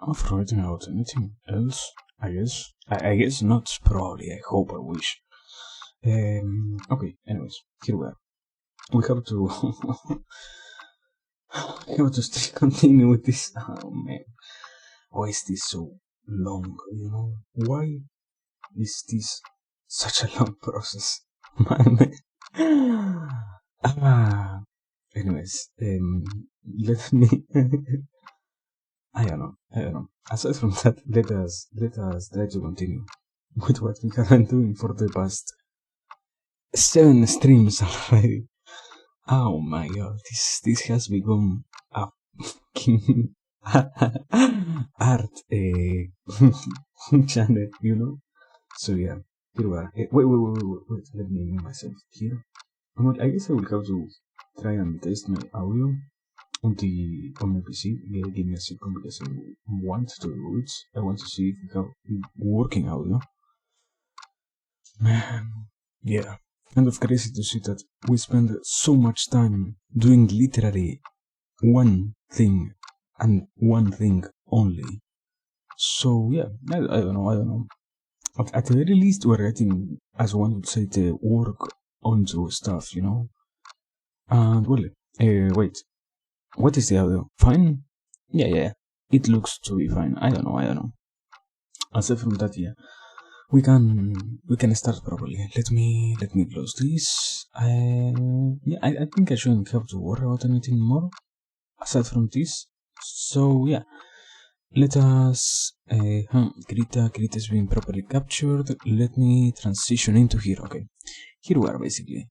I'm forgetting about anything else. I guess. I guess not. Probably. I hope. I wish. Okay. Anyways, here we are. We have to. we have to still continue with this. Oh man, why is this so long? You know, why is this such a long process? Man. ah. Anyways, let me. I don't know. Aside from that, let us try to continue with what we have been doing for the past 7 streams already. Oh my god, this has become a fucking art channel, you know. So yeah, here we are. Wait. Let me move myself here. I guess I will have to try and test my audio on my PC. Give me a second because I want to do it. I want to see if we have working audio. Man, yeah. Kind of crazy to see that we spend so much time doing literally one thing and one thing only. So yeah, I don't know. At the very least, we're getting, as one would say, the work onto stuff, you know. And well, wait. What is the audio? Fine? Yeah. It looks to be fine. I don't know. Aside from that, yeah. We can start properly. Let me close this. I think I shouldn't have to worry about anything more aside from this. So yeah. Let us Krita is being properly captured. Let me transition into here. Okay. Here we are basically.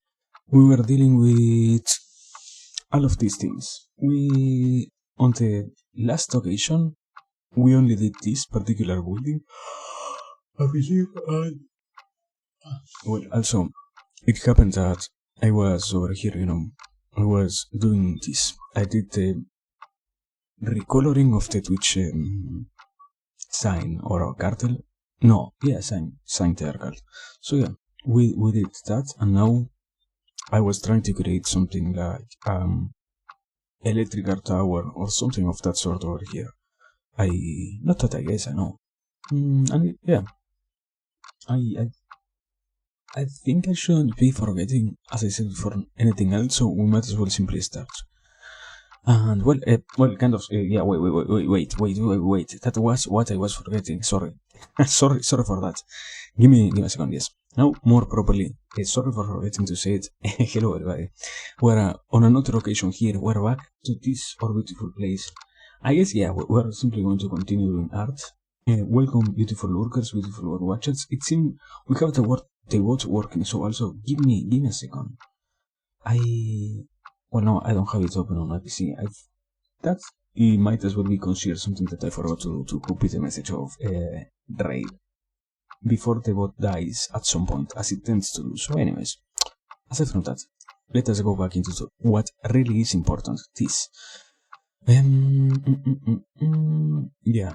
We were dealing with all of these things. We, on the last occasion, we only did this particular building. I believe well, also, it happened that I was over here, you know, I was doing this. I did the recoloring of the Twitch sign or cartel. No, yeah, sign tercal. So yeah, we did that, and now I was trying to create something like electrical tower or something of that sort over here. Not that I guess I know. And yeah, I think I shouldn't be forgetting, as I said before, anything else, so we might as well simply start. And well, kind of, yeah. Wait. That was what I was forgetting. Sorry, sorry for that. Give me a second. Yes. Now, more properly, sorry for forgetting to say it. Hello, everybody. We're on another occasion here. We're back to this our beautiful place. I guess, yeah, we're simply going to continue doing art. Welcome, beautiful workers, beautiful watchers. It seems we have the watch working. So also, give me a second. Well, no, I don't have it open on my PC. It might as well be considered something that I forgot to copy the message of raid before the bot dies at some point, as it tends to do. So, anyways, aside from that, let us go back into what really is important. This. Yeah.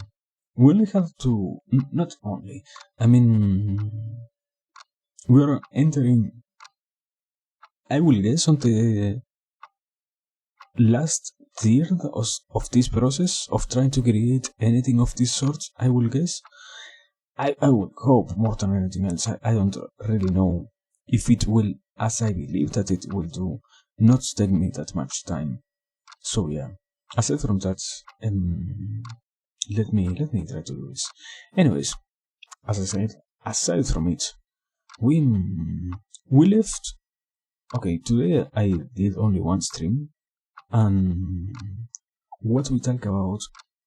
We only have to. Not only. I mean. We are entering. I will guess on the last third of this process of trying to create anything of this sort, I will guess. I would hope more than anything else. I don't really know if it will, as I believe that it will do, not take me that much time. So yeah. Aside from that, let me try to do this. Anyways, as I said, aside from it, we left. Okay, today I did only one stream, and what we talk about.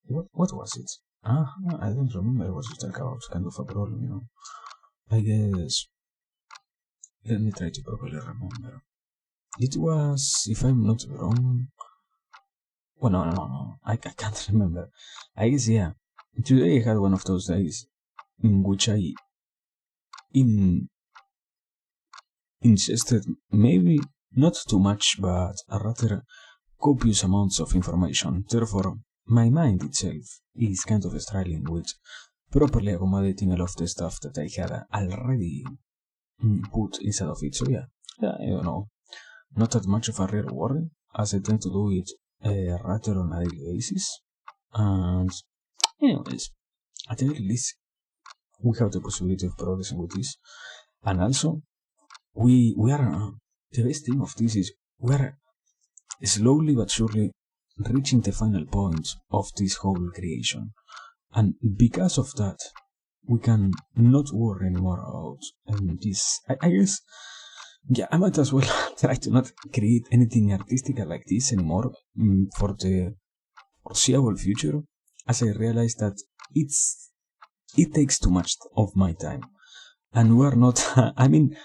What was it? I don't remember what we talk about. Kind of a problem, you know. I guess. Let me try to properly remember. It was, if I'm not wrong. Well, no. I can't remember. I guess, yeah. Today I had one of those days in which I ingested maybe not too much, but a rather copious amounts of information. Therefore, my mind itself is kind of struggling with properly accommodating all of the stuff that I had already put inside of it. So yeah, I don't know. Not that much of a real worry, as I tend to do it rather on a daily basis. And Anyways, at the very least, we have the possibility of progressing with this, and also we are the best thing of this is we are slowly but surely reaching the final point of this whole creation, and because of that, we can not worry anymore about this. I guess, yeah, I might as well try to not create anything artistic like this anymore for the foreseeable future, as I realize that it takes too much of my time, and we're not. I mean,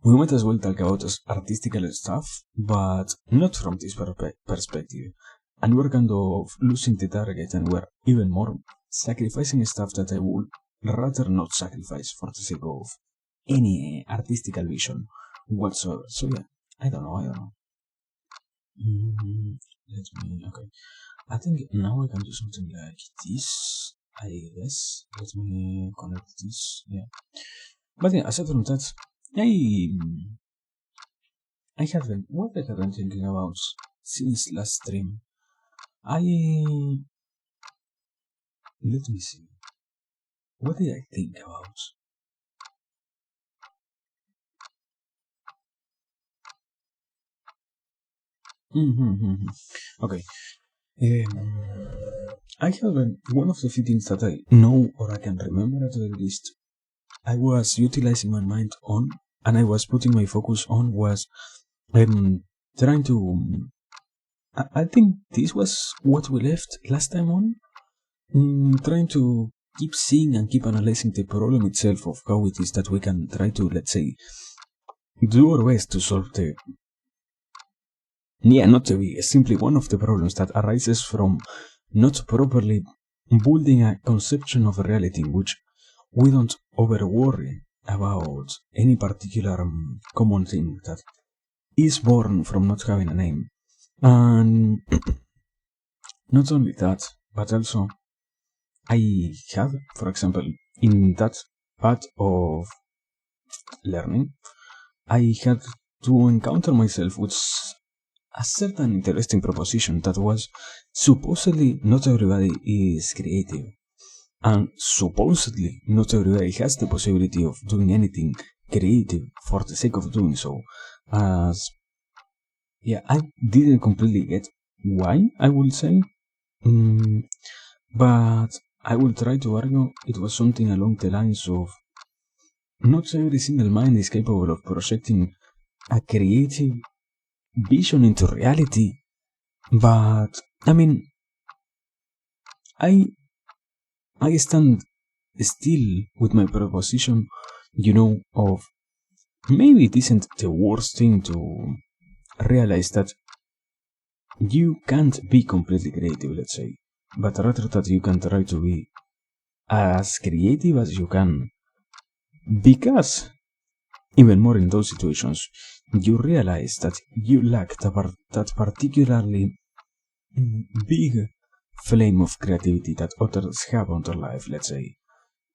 we might as well talk about artistical stuff, but not from this perspective. And we're kind of losing the target, and we're even more sacrificing stuff that I would rather not sacrifice for the sake of any artistical vision whatsoever. So yeah, I don't know. Okay. I think now I can do something like this, I guess. Let me connect this, yeah. But yeah, aside from that, what I have been thinking about since last stream. Let me see. What did I think about? Okay. I have one of the few things that I know or I can remember at the least. I was utilizing my mind on, and I was putting my focus on was trying to. I think this was what we left last time on. Trying to keep seeing and keep analyzing the problem itself of how it is that we can try to, let's say, do our best to solve the. Yeah, not to be simply one of the problems that arises from not properly building a conception of reality in which we don't over worry about any particular common thing that is born from not having a name. And not only that, but also I have, for example, in that part of learning, I had to encounter myself with a certain interesting proposition that was supposedly not everybody is creative, and supposedly not everybody has the possibility of doing anything creative for the sake of doing so. As yeah, I didn't completely get why, I would say, but I will try to argue it was something along the lines of not every single mind is capable of projecting a creative vision into reality. But I mean, I stand still with my proposition, of maybe it isn't the worst thing to realize that you can't be completely creative, let's say, but rather that you can try to be as creative as you can, because even more in those situations, you realize that you lack that particularly big flame of creativity that others have on their life, let's say,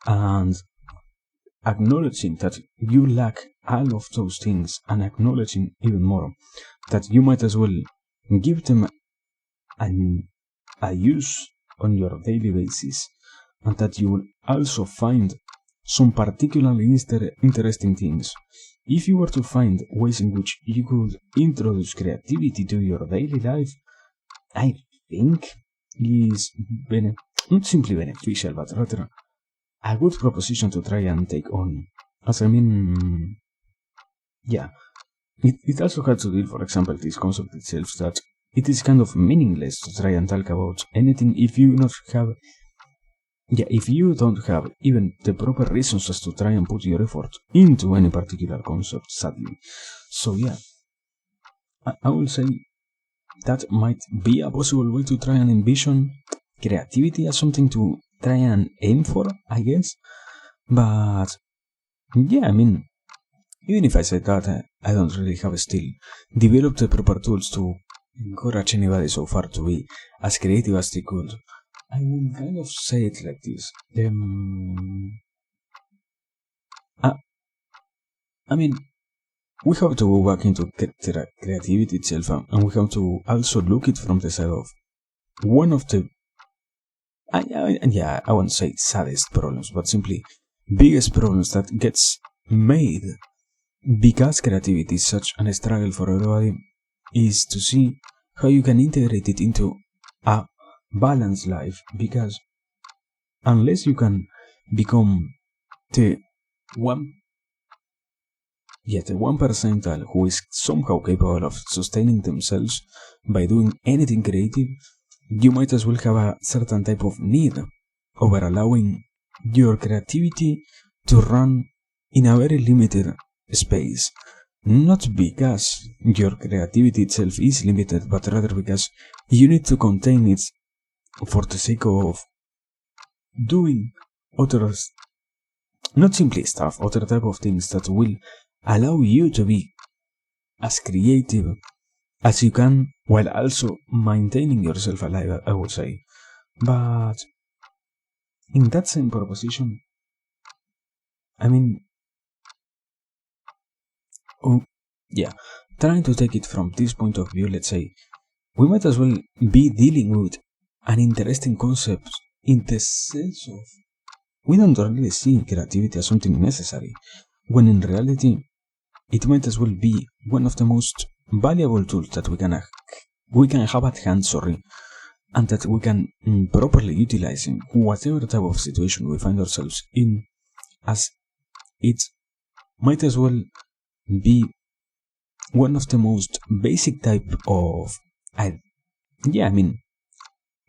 and acknowledging that you lack all of those things, and acknowledging even more that you might as well give them a use on your daily basis, and that you will also find some particularly interesting things. If you were to find ways in which you could introduce creativity to your daily life, I think is not simply beneficial, but rather a good proposition to try and take on. As I mean, yeah, it also had to deal, for example, this concept itself that it is kind of meaningless to try and talk about anything if you don't have even the proper resources to try and put your effort into any particular concept, sadly. So yeah, I will say that might be a possible way to try and envision creativity as something to try and aim for, I guess. But yeah, I mean, even if I said that, I don't really have still developed the proper tools to encourage anybody so far to be as creative as they could. I will kind of say it like this. I mean, we have to go back into creativity itself, and we have to also look it from the side of one of the I won't say saddest problems, but simply biggest problems that gets made because creativity is such a struggle for everybody is to see how you can integrate it into a balanced life, because unless you can become the one the 1% who is somehow capable of sustaining themselves by doing anything creative, you might as well have a certain type of need over allowing your creativity to run in a very limited space. Not because your creativity itself is limited, but rather because you need to contain it for the sake of doing other, not simply stuff, other type of things that will allow you to be as creative as you can while also maintaining yourself alive, I would say. But in that same proposition, I mean, oh, yeah, trying to take it from this point of view, let's say, we might as well be dealing with an interesting concept in the sense of we don't really see creativity as something necessary, when in reality, it might as well be one of the most valuable tools that we can have at hand, and that we can properly utilize in whatever type of situation we find ourselves in, as it might as well be one of the most basic type of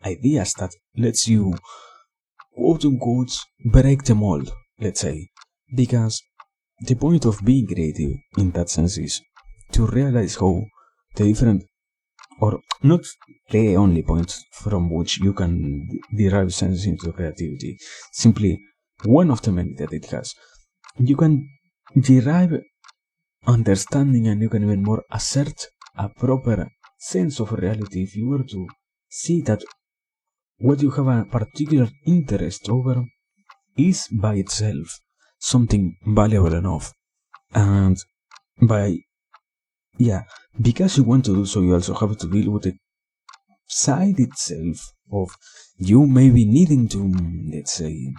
ideas that lets you quote unquote break the mold, let's say, because the point of being creative in that sense is to realize how the different, or not the only point from which you can derive sense into creativity, simply one of the many that it has. You can derive understanding, and you can even more assert a proper sense of reality if you were to see that what you have a particular interest over is by itself something valuable enough. And because you want to do so, you also have to deal with the side itself of you maybe needing to, let's say,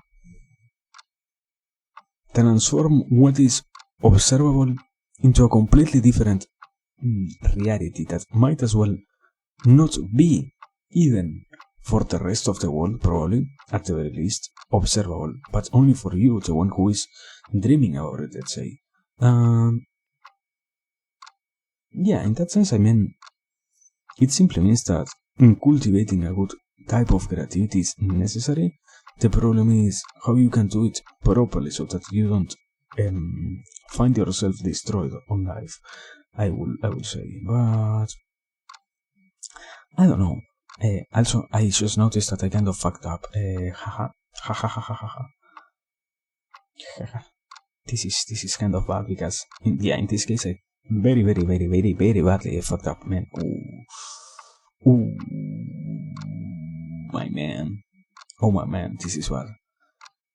transform what is observable into a completely different reality that might as well not be even for the rest of the world, probably, at the very least, observable, but only for you, the one who is dreaming about it, let's say. In that sense, I mean, it simply means that cultivating a good type of creativity is necessary. The problem is how you can do it properly so that you don't find yourself destroyed on life, I will say. But I don't know. Also, I just noticed that I kind of fucked up. This is kind of bad because in this case I very badly fucked up, man. Ooh, my man. Oh my man, this is bad.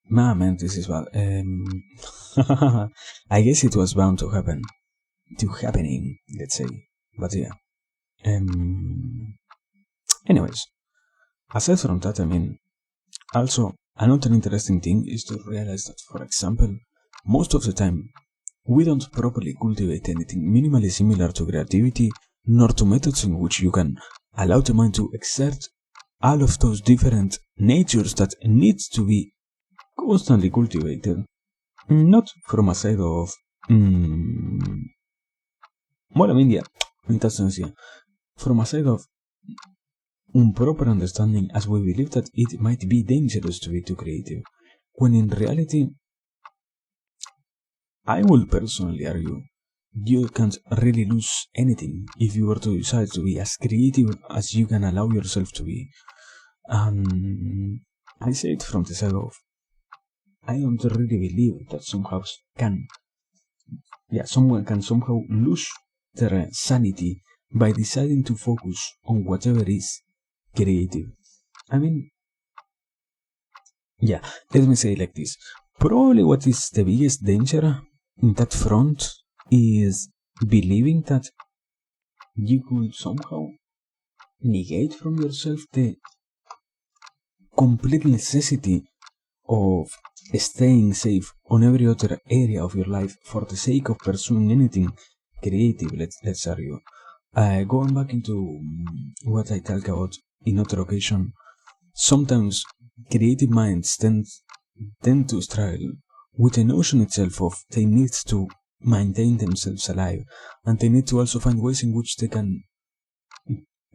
Man, this is bad. I guess it was bound to happen. Happening, let's say. But yeah. Anyways, aside from that, I mean, also another interesting thing is to realize that, for example, most of the time we don't properly cultivate anything minimally similar to creativity, nor to methods in which you can allow the mind to exert all of those different natures that needs to be constantly cultivated. Not from a side of in that sense, from a side of proper understanding, as we believe that it might be dangerous to be too creative, when in reality, I will personally argue, you can't really lose anything if you were to decide to be as creative as you can allow yourself to be. I say it from the side of, I don't really believe that someone can somehow lose their sanity by deciding to focus on whatever is creative. I mean, let me say it like this. Probably what is the biggest danger in that front is believing that you could somehow negate from yourself the complete necessity of staying safe on every other area of your life for the sake of pursuing anything creative, let's argue. Going back into what I talk about in other occasion, sometimes creative minds tend to struggle with the notion itself of they need to maintain themselves alive, and they need to also find ways in which they can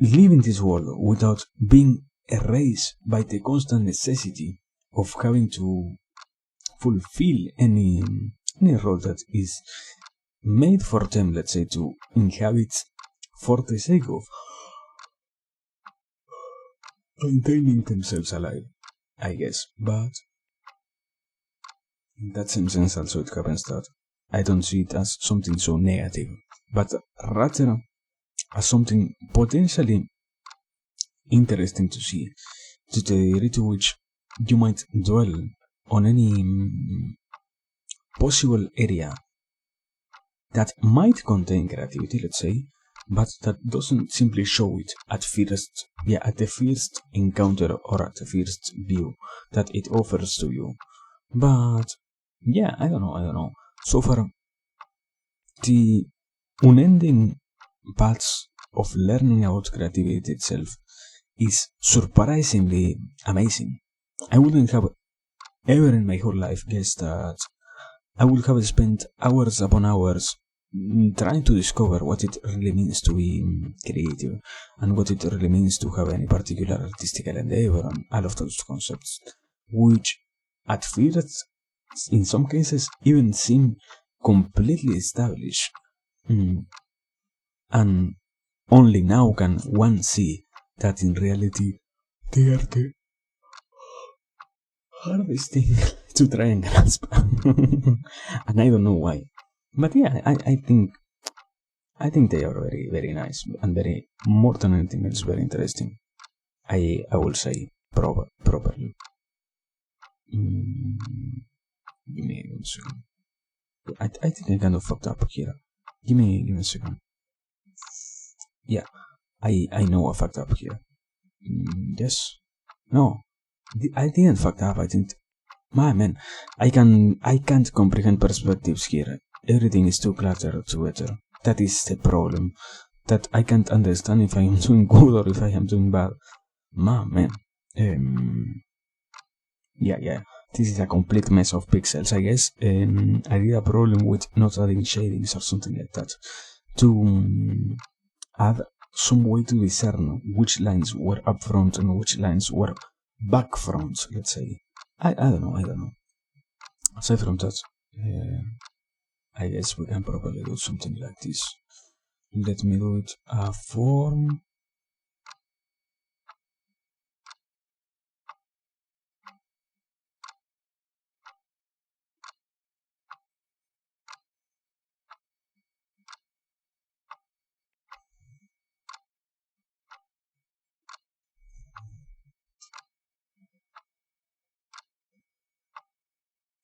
live in this world without being erased by the constant necessity of having to fulfill any role that is made for them, let's say, to inhabit for the sake of maintaining themselves alive, I guess. But in that same sense also it happens that I don't see it as something so negative, but rather as something potentially interesting to see, to the degree to which you might dwell on any possible area that might contain creativity, let's say, but that doesn't simply show it at the first encounter or at the first view that it offers to you. But yeah, I don't know. So far, the unending paths of learning about creativity itself is surprisingly amazing. I wouldn't have ever in my whole life guessed that I would have spent hours upon hours trying to discover what it really means to be creative and what it really means to have any particular artistical endeavor and all of those concepts, which at first, in some cases, even seem completely established. And only now can one see that in reality they are the hardest thing to try and grasp. And I don't know why. But yeah, I think they are very, very nice and very, more than anything else, very interesting. I will say properly. Give me 1 second. I think I kind of fucked up here. Give me 1 second. Yeah, I know I fucked up here. Yes. No. I didn't fuck up, I think. Man, I can't comprehend perspectives here. Everything is too cluttered together. That is the problem. That I can't understand if I am doing good or if I am doing bad. Man. Yeah. This is a complete mess of pixels, I guess. I did a problem with not adding shadings or something like that. To add some way to discern which lines were up front and which lines were back front, let's say. I don't know. Aside from that, I guess we can probably do something like this. Let me do it a form.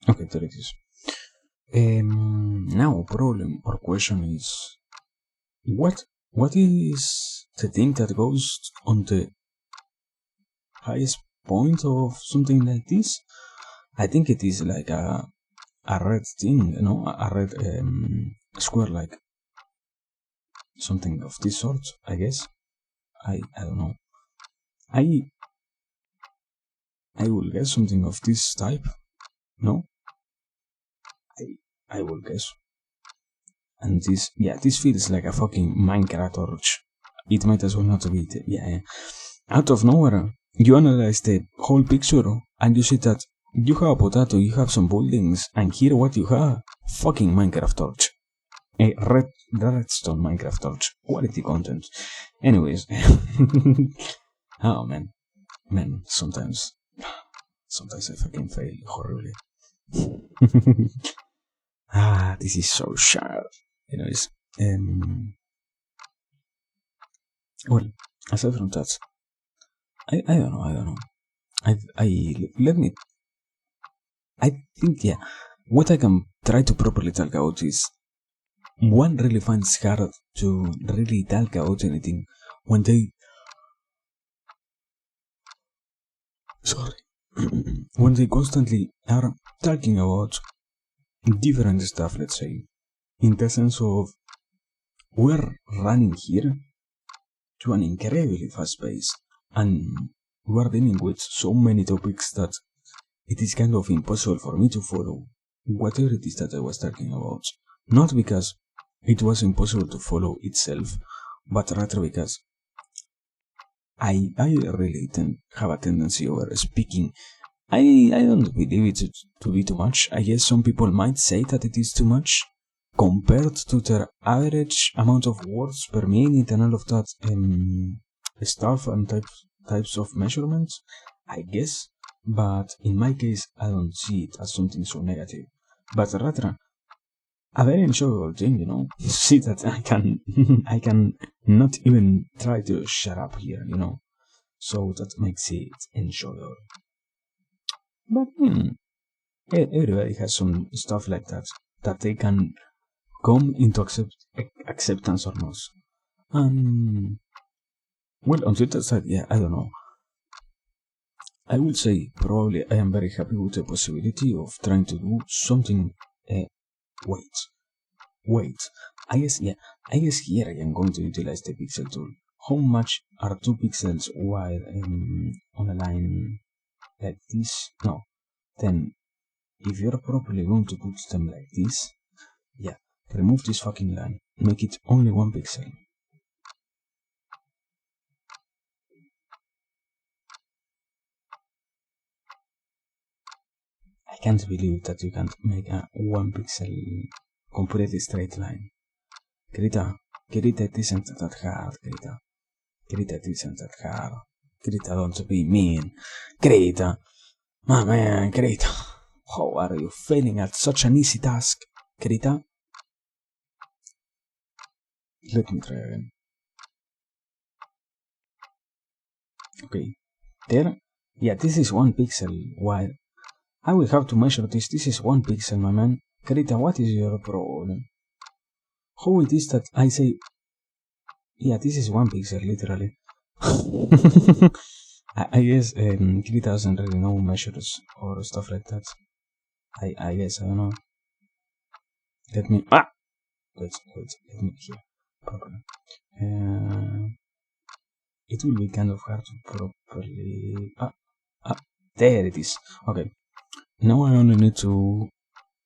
Okay, there it is. Now, problem or question is, what is the thing that goes on the highest point of something like this? I think it is like a red thing, a red square, like something of this sort, I guess. I don't know. I will guess something of this type. No, I will guess. And this feels like a fucking Minecraft torch. It might as well not be. Yeah. Out of nowhere, you analyze the whole picture and you see that you have a potato, you have some buildings, and here what you have? Fucking Minecraft torch. A redstone Minecraft torch. Quality content. Anyways. Oh man, sometimes I fucking fail horribly. This is so sharp. Anyways, well, aside from that, I don't know. I think, yeah, what I can try to properly talk about is, one really finds hard to really talk about anything when they sorry, when they constantly are talking about different stuff, let's say, in the sense of we're running here to an incredibly fast pace, and we're dealing with so many topics that it is kind of impossible for me to follow whatever it is that I was talking about. Not because it was impossible to follow itself, but rather because I really have a tendency over speaking. I don't believe it to be too much. I guess some people might say that it is too much compared to their average amount of words per minute and all of that stuff and types of measurements, I guess. But in my case, I don't see it as something so negative, but rather a very enjoyable thing, see that I can I can not even try to shut up here, so that makes it enjoyable. But everybody has some stuff like that they can come into acceptance or not. Well, on the other side, yeah, I don't know. I would say probably I am very happy with the possibility of trying to do something. Wait. I guess here I am going to utilize the pixel tool. How much are 2 pixels wide on a line like this? No. Then, if you're properly going to put them like this, yeah, remove this fucking line. Make it only 1 pixel. I can't believe that you can't make a 1 pixel completely straight line. Greta, it isn't that hard, Greta. Greta, it isn't that hard. Greta, don't be mean. Greta, my man, Greta. How are you failing at such an easy task, Greta? Let me try again. Okay, there. Yeah, this is 1 pixel wide. I will have to measure this. This is 1 pixel, my man. Greta, what is your problem? How it is that I say... Yeah, this is 1 pixel, literally. I guess Greta doesn't really know measures or stuff like that. I guess, I don't know. Let me... Wait, let me here. Properly. It will be kind of hard to properly... there it is. Okay. Now I only need to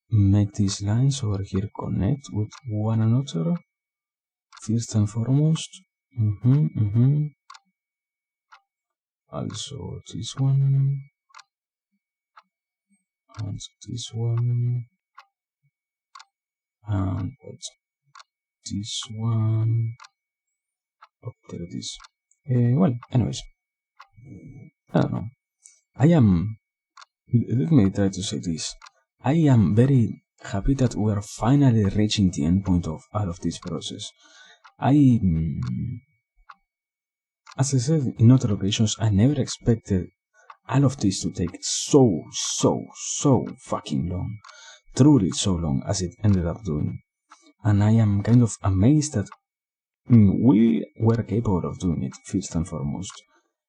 make these lines over here connect with one another. First and foremost. Also this one. And this one. And this one. Oh, there it is. Well, anyways. I don't know. Let me try to say this. I am very happy that we are finally reaching the end point of all of this process. As I said in other occasions, I never expected all of this to take so fucking long. Truly so long as it ended up doing. And I am kind of amazed that we were capable of doing it, first and foremost.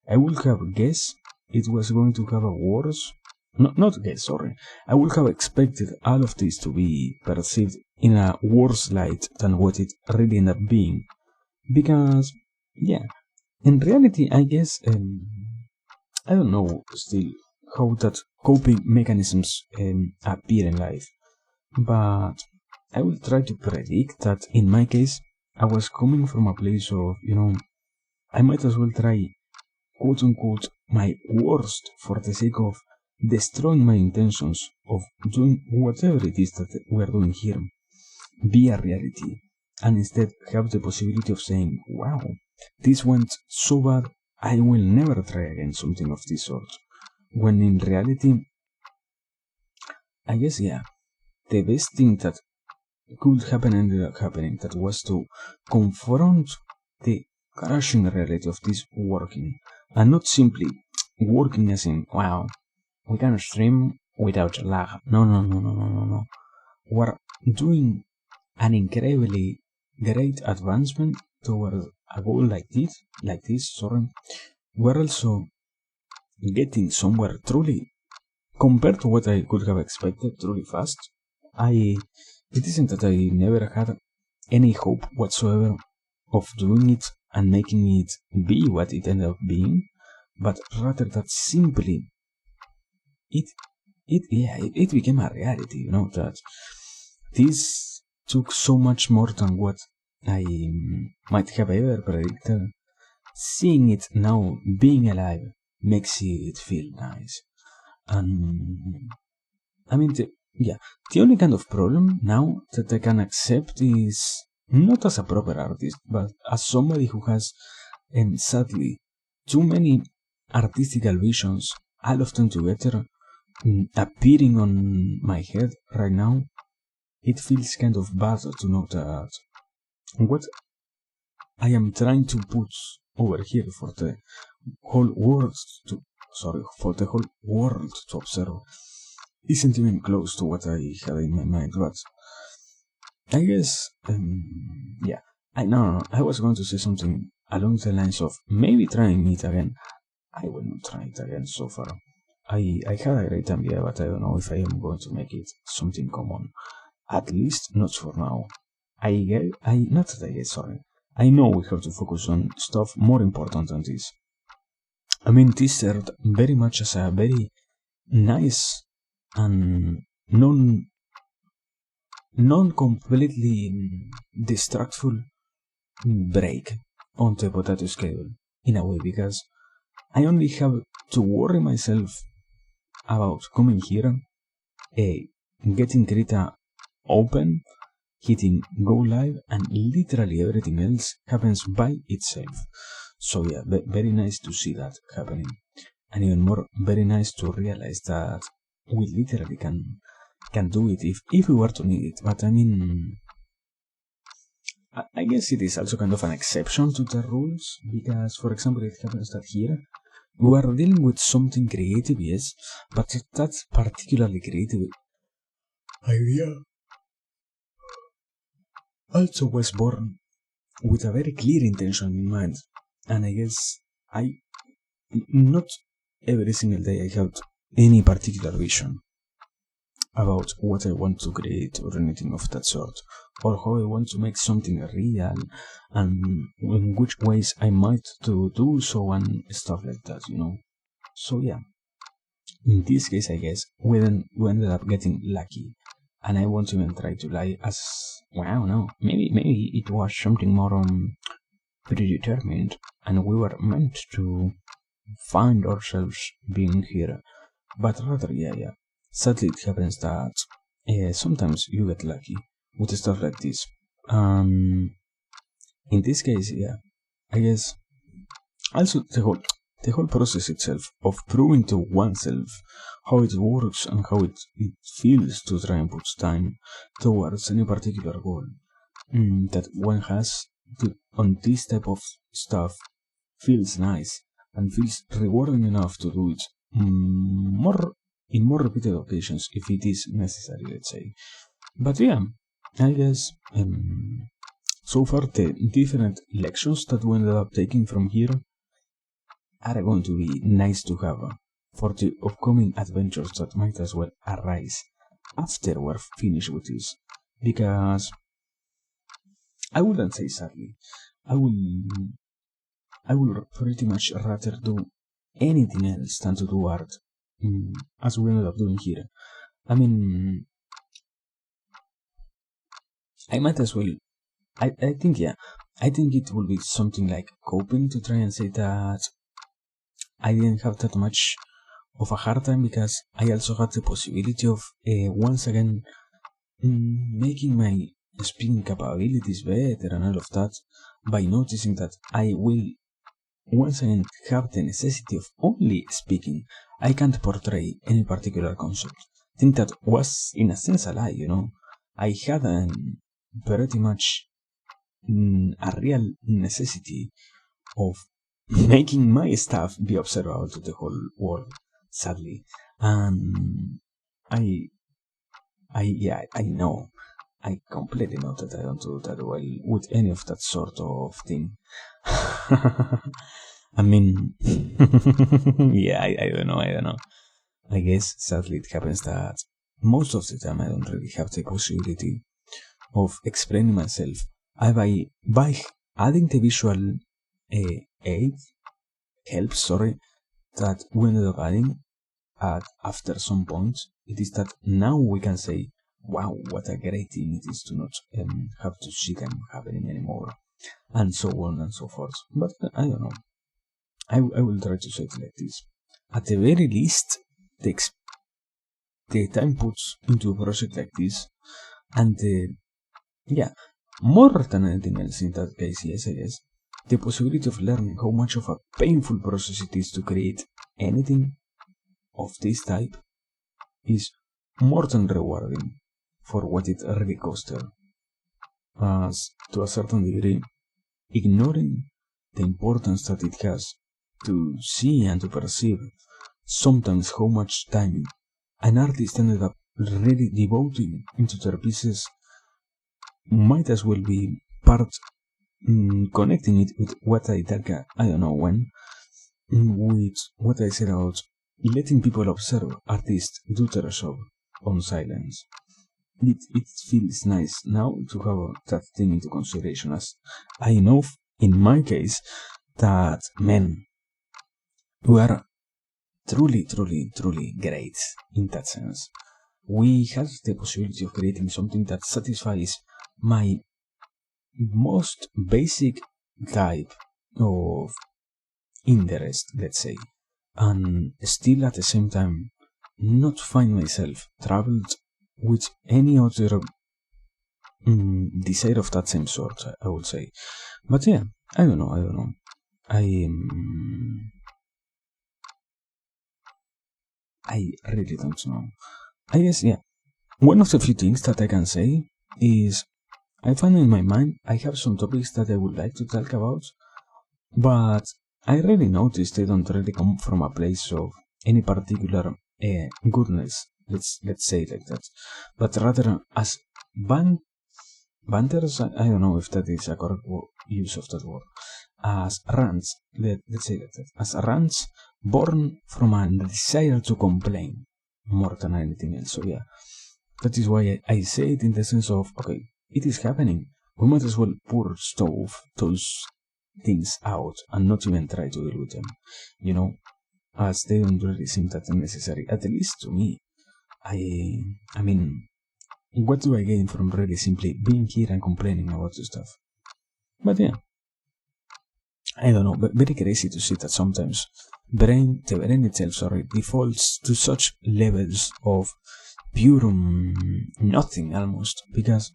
I would have guessed it was going to have a worse... Not guess, sorry. I would have expected all of this to be perceived in a worse light than what it really ended up being. Because, yeah, in reality, I guess, I don't know still how that coping mechanisms appear in life. But I will try to predict that in my case, I was coming from a place of, I might as well try, quote unquote, my worst for the sake of destroying my intentions of doing whatever it is that we're doing here be a reality, and instead have the possibility of saying, wow, this went so bad, I will never try again something of this sort. When in reality, I guess, yeah, the best thing that could happen ended up happening, that was to confront the crushing reality of this working, and not simply working as in, wow, we can stream without lag. No. We're doing an incredibly great advancement towards a goal like this, sorry. We're also getting somewhere truly, compared to what I could have expected, truly fast. It isn't that I never had any hope whatsoever of doing it and making it be what it ended up being, but rather that simply it it became a reality, that this took so much more than what I might have ever predicted. Seeing it now being alive makes it feel nice. And I mean, the only kind of problem now that I can accept is not as a proper artist, but as somebody who has, and sadly, too many artistical visions, all of them together, appearing on my head right now. It feels kind of bad to know that what I am trying to put over here for the whole world for the whole world to observe isn't even close to what I had in my mind, but I guess, I was going to say something along the lines of maybe trying it again. I will not try it again so far. I had a great idea, but I don't know if I am going to make it something common. At least not for now. Not that I guess, sorry. I know we have to focus on stuff more important than this. I mean, this served very much as a very nice and non-completely distractful break on the potato schedule, in a way, because I only have to worry myself about coming here, getting Krita open, hitting go live, and literally everything else happens by itself. So yeah, very nice to see that happening, and even more very nice to realize that we literally can do it if we were to need it. But I mean, I guess it is also kind of an exception to the rules, because for example it happens that here we are dealing with something creative, yes, but that particularly creative idea also was born with a very clear intention in mind. And I guess not every single day I have any particular vision about what I want to create or anything of that sort, or how I want to make something real, and in which ways I might do so, and stuff like that, So yeah, in this case, I guess we ended up getting lucky, and I won't even try to lie as no, maybe it was something more predetermined, and we were meant to find ourselves being here. But rather, yeah. Sadly, it happens that sometimes you get lucky with stuff like this. In this case, yeah, I guess also the whole process itself of proving to oneself how it works and how it feels to try and put time towards any particular goal that one has on this type of stuff feels nice and feels rewarding enough to do it in more repeated occasions if it is necessary, let's say. But yeah, I guess so far the different lections that we ended up taking from here are going to be nice to have for the upcoming adventures that might as well arise after we're finished with this. Because I wouldn't say sadly, I will pretty much rather do anything else than to do art, as we ended up doing here. I mean, I might as well. I think it will be something like coping to try and say that I didn't have that much of a hard time because I also had the possibility of once again making my speaking capabilities better and all of that by noticing that I will once again have the necessity of only speaking. I can't portray any particular concept. I think that was in a sense a lie, I had pretty much a real necessity of making my stuff be observable to the whole world, sadly. And I know. I completely know that I don't do that well with any of that sort of thing. I mean, yeah, I don't know, I don't know. I guess sadly it happens that most of the time I don't really have the possibility of explaining myself. By adding the visual aid helps, sorry, that we ended up adding after some point, it is that now we can say, wow, what a great thing it is to not have to see them happening anymore, and so on and so forth. But I don't know. I will try to say it like this. At the very least, the time puts into a project like this, and yeah, more than anything else in that case, yes, I guess, the possibility of learning how much of a painful process it is to create anything of this type is more than rewarding for what it really cost her. As to a certain degree, ignoring the importance that it has to see and to perceive sometimes how much time an artist ended up really devoting into their pieces might as well be part connecting it with what I don't know when, with what I said about letting people observe artists do their job on silence. It feels nice now to have that thing into consideration, as I know in my case that men were truly great in that sense. We have the possibility of creating something that satisfies my most basic type of interest, let's say, and still at the same time not find myself troubled with any other desire of that same sort, I would say. But yeah, I don't know. I really don't know. I guess, yeah, one of the few things that I can say is I find in my mind I have some topics that I would like to talk about, but I really notice they don't really come from a place of any particular goodness. Let's say it like that, but rather as banters. I don't know if that is a correct use of that word. As rants, let's say that as rants born from a desire to complain more than anything else. So yeah, that is why I say it in the sense of okay, it is happening. We might as well pour those things out and not even try to deal with them. You know, as they don't really seem that necessary. At least to me. I mean, what do I gain from really simply being here and complaining about the stuff? But yeah, I don't know, but very crazy to see that sometimes the brain itself, sorry, defaults to such levels of pure nothing almost, because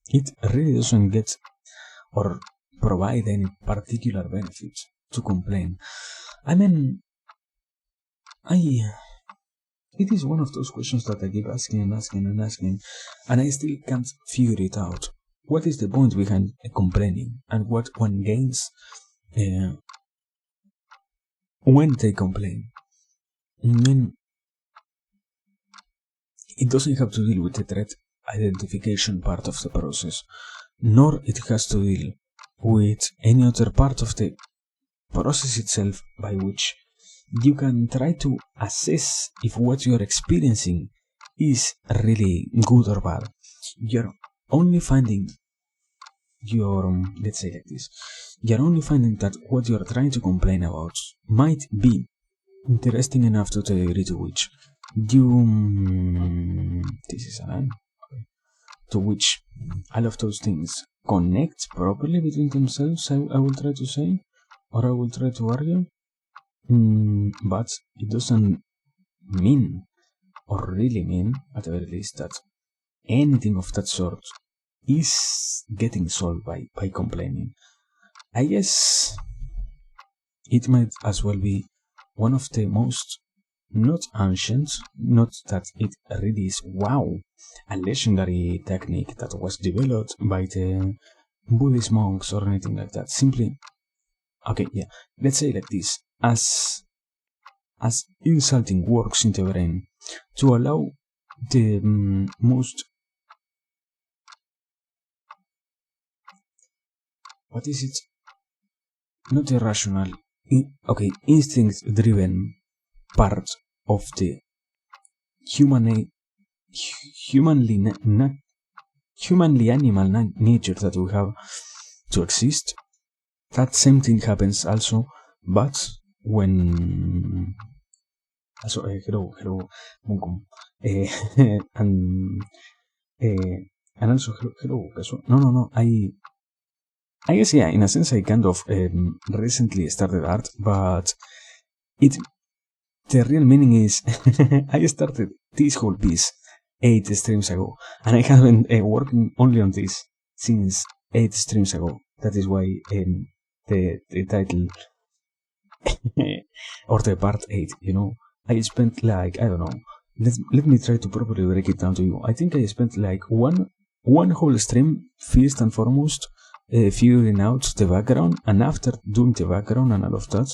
it really doesn't get or provide any particular benefit to complain. I mean, it is one of those questions that I keep asking and asking and asking, and I still can't figure it out. What is the point behind complaining, and what one gains when they complain? I mean, it doesn't have to deal with the threat identification part of the process, nor it has to deal with any other part of the process itself by which you can try to assess if what you're experiencing is really good or bad. You're only finding let's say like this, you're only finding that what you're trying to complain about might be interesting enough to the degree to which you, this is a line, okay, to which all of those things connect properly between themselves, I will try to say, or I will try to argue. But it doesn't mean, or really mean, at the very least, that anything of that sort is getting solved by complaining. I guess it might as well be one of the most, not ancient, not that it really is, wow, a legendary technique that was developed by the Buddhist monks or anything like that. Simply, okay, yeah, let's say like this, as insulting works in the brain to allow the most, what is it, not irrational, okay, instinct-driven part of the human humanly humanly animal nature that we have to exist. That same thing happens also, but when also hello Munkum, and uh, and also hello no I guess yeah, in a sense I kind of recently started art, but it the real meaning is I started this whole piece 8 streams ago, and I have been working only on this since 8 streams ago. That is why the title or the part 8, I spent like, I don't know, let me try to properly break it down to you. I think I spent like one whole stream, first and foremost, figuring out the background, and after doing the background and all of that,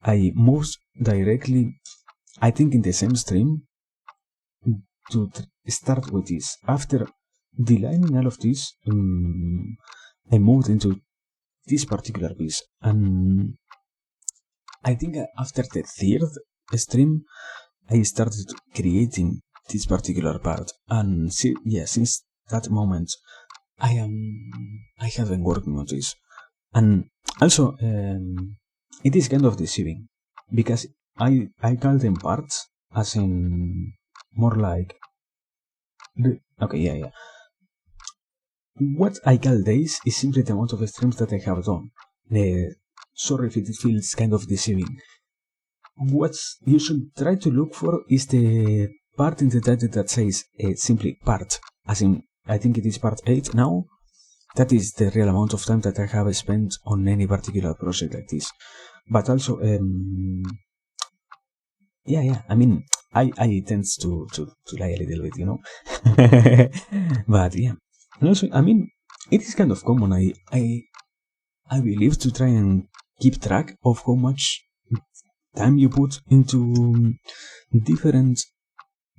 I moved directly, I think in the same stream, to start with this. After delining all of this, I moved into this particular piece, and I think after the third stream, I started creating this particular part, and since that moment, I have been working on this, and also it is kind of deceiving because I call them parts as in more like okay, yeah. What I call days is simply the amount of streams that I have done. Sorry if it feels kind of deceiving. What you should try to look for is the part in the title that says simply part, as in I think it is part 8 now. That is the real amount of time that I have spent on any particular project like this. But also, yeah. I mean, I tend to lie a little bit, but yeah. And also, I mean, it is kind of common. I believe to try and keep track of how much time you put into different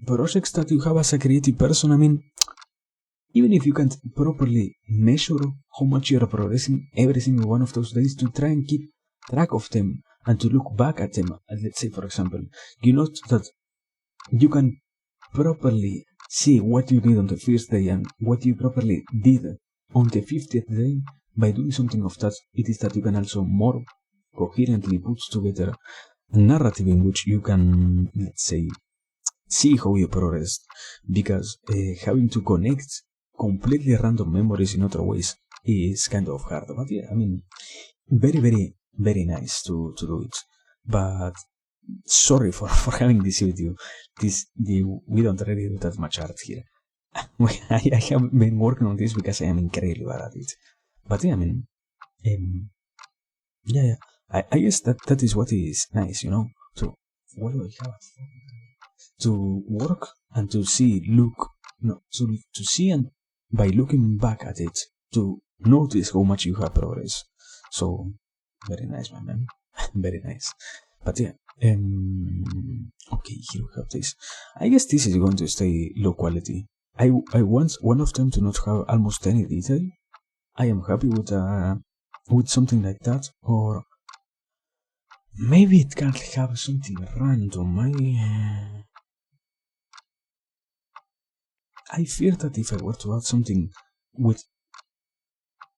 projects that you have as a creative person. I mean, even if you can't properly measure how much you're progressing every single one of those days, to try and keep track of them and to look back at them. Let's say, for example, you note that you can properly see what you did on the first day and what you properly did on the 50th day. By doing something of that, it is that you can also more coherently put together a narrative in which you can, let's say, see how you progressed, because having to connect completely random memories in other ways is kind of hard. But yeah, I mean, very nice to do it. But sorry for having deceived you. We don't really do that much art here. I have been working on this because I am incredibly bad at it. But yeah, I mean, yeah. I guess that is what is nice, So what do I have? To work and to see, to see, and by looking back at it, to notice how much you have progressed. So very nice, my man. Very nice. But yeah, okay, here we have this. I guess this is going to stay low quality. I want one of them to not have almost any detail. I am happy with something like that, or maybe it can have something random. I fear that if I were to add something with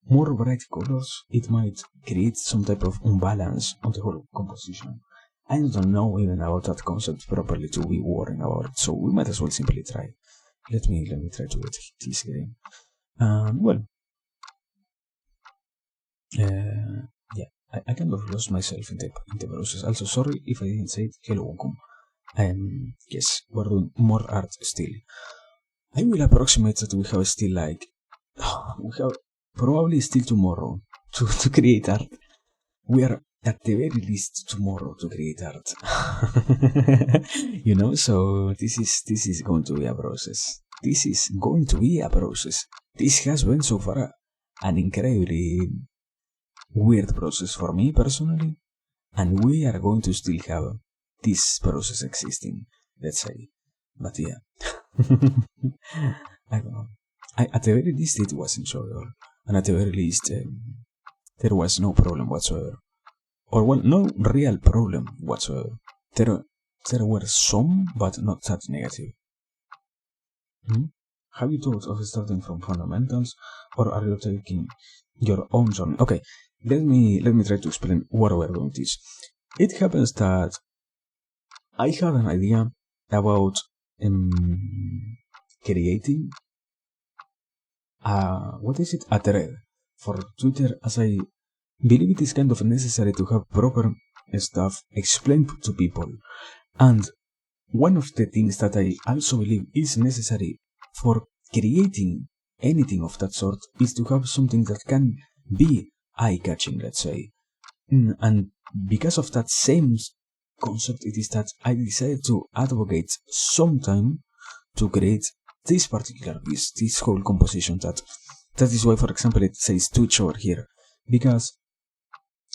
more bright colors, it might create some type of imbalance on the whole composition. I don't know even about that concept properly to be worrying about, so we might as well simply try. Let me try to get this game. Yeah, I kind of lost myself in the process. Also, sorry if I didn't say it. Hello, welcome. Yes, we're doing more art still. I will approximate that we have still we have probably still tomorrow to create art. We are at the very least tomorrow to create art. So this is going to be a process. This is going to be a process. This has been so far an incredibly weird process for me personally, and we are going to still have this process existing, let's say. But yeah, I don't know. At the very least, it was enjoyable, and at the very least, there was no problem whatsoever. or well, no real problem whatsoever. There were some, but not that negative. Have you thought of starting from fundamentals, or are you taking your own journey? Okay, let me try to explain what we're going to teach. It happens that I have an idea about creating a thread for Twitter, as I believe it is kind of necessary to have proper stuff explained to people. And one of the things that I also believe is necessary for creating anything of that sort is to have something that can be eye-catching, let's say. And because of that same concept, it is that I decided to advocate some time to create this particular piece, this whole composition. That is why, for example, it says Twitch over here, because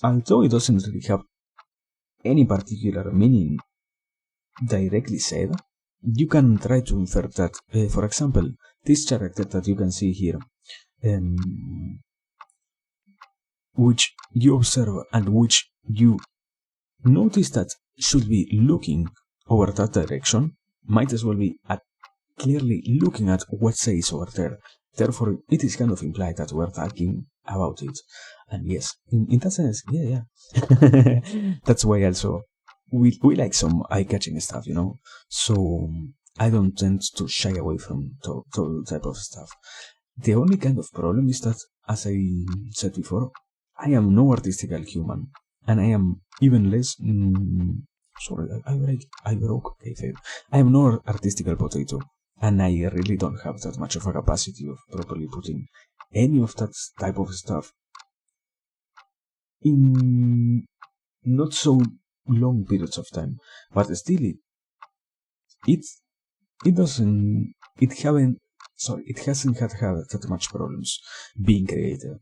although it doesn't really have any particular meaning directly said, you can try to infer that, for example, this character that you can see here, which you observe and which you notice that should be looking over that direction, might as well be clearly looking at what says over there. Therefore, it is kind of implied that we're talking about it. And yes, in that sense, yeah. That's why also we like some eye-catching stuff, So I don't tend to shy away from that type of stuff. The only kind of problem is that, as I said before, I am no artistical human, and I am even less. Sorry, I broke kayfabe. I am no artistical potato, and I really don't have that much of a capacity of properly putting any of that type of stuff in not so long periods of time. But still, it hasn't had that much problems being created.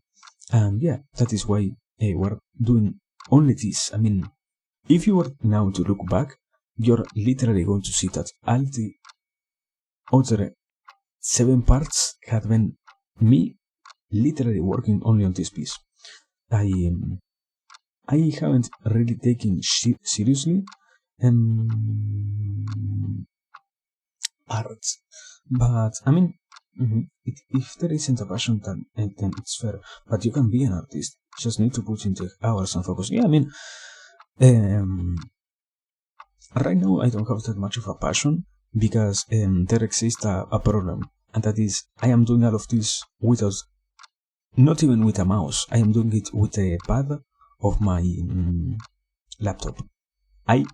And yeah, that is why we're doing only this. I mean, if you were now to look back, you're literally going to see that all the other 7 parts had been me literally working only on this piece. I haven't really taken seriously parts, but I mean, if there isn't a passion, then it's fair. But you can be an artist. Just need to put in the hours and focus. Yeah, I mean, right now I don't have that much of a passion because there exists a problem, and that is I am doing all of this without, not even with a mouse. I am doing it with a pad of my laptop. I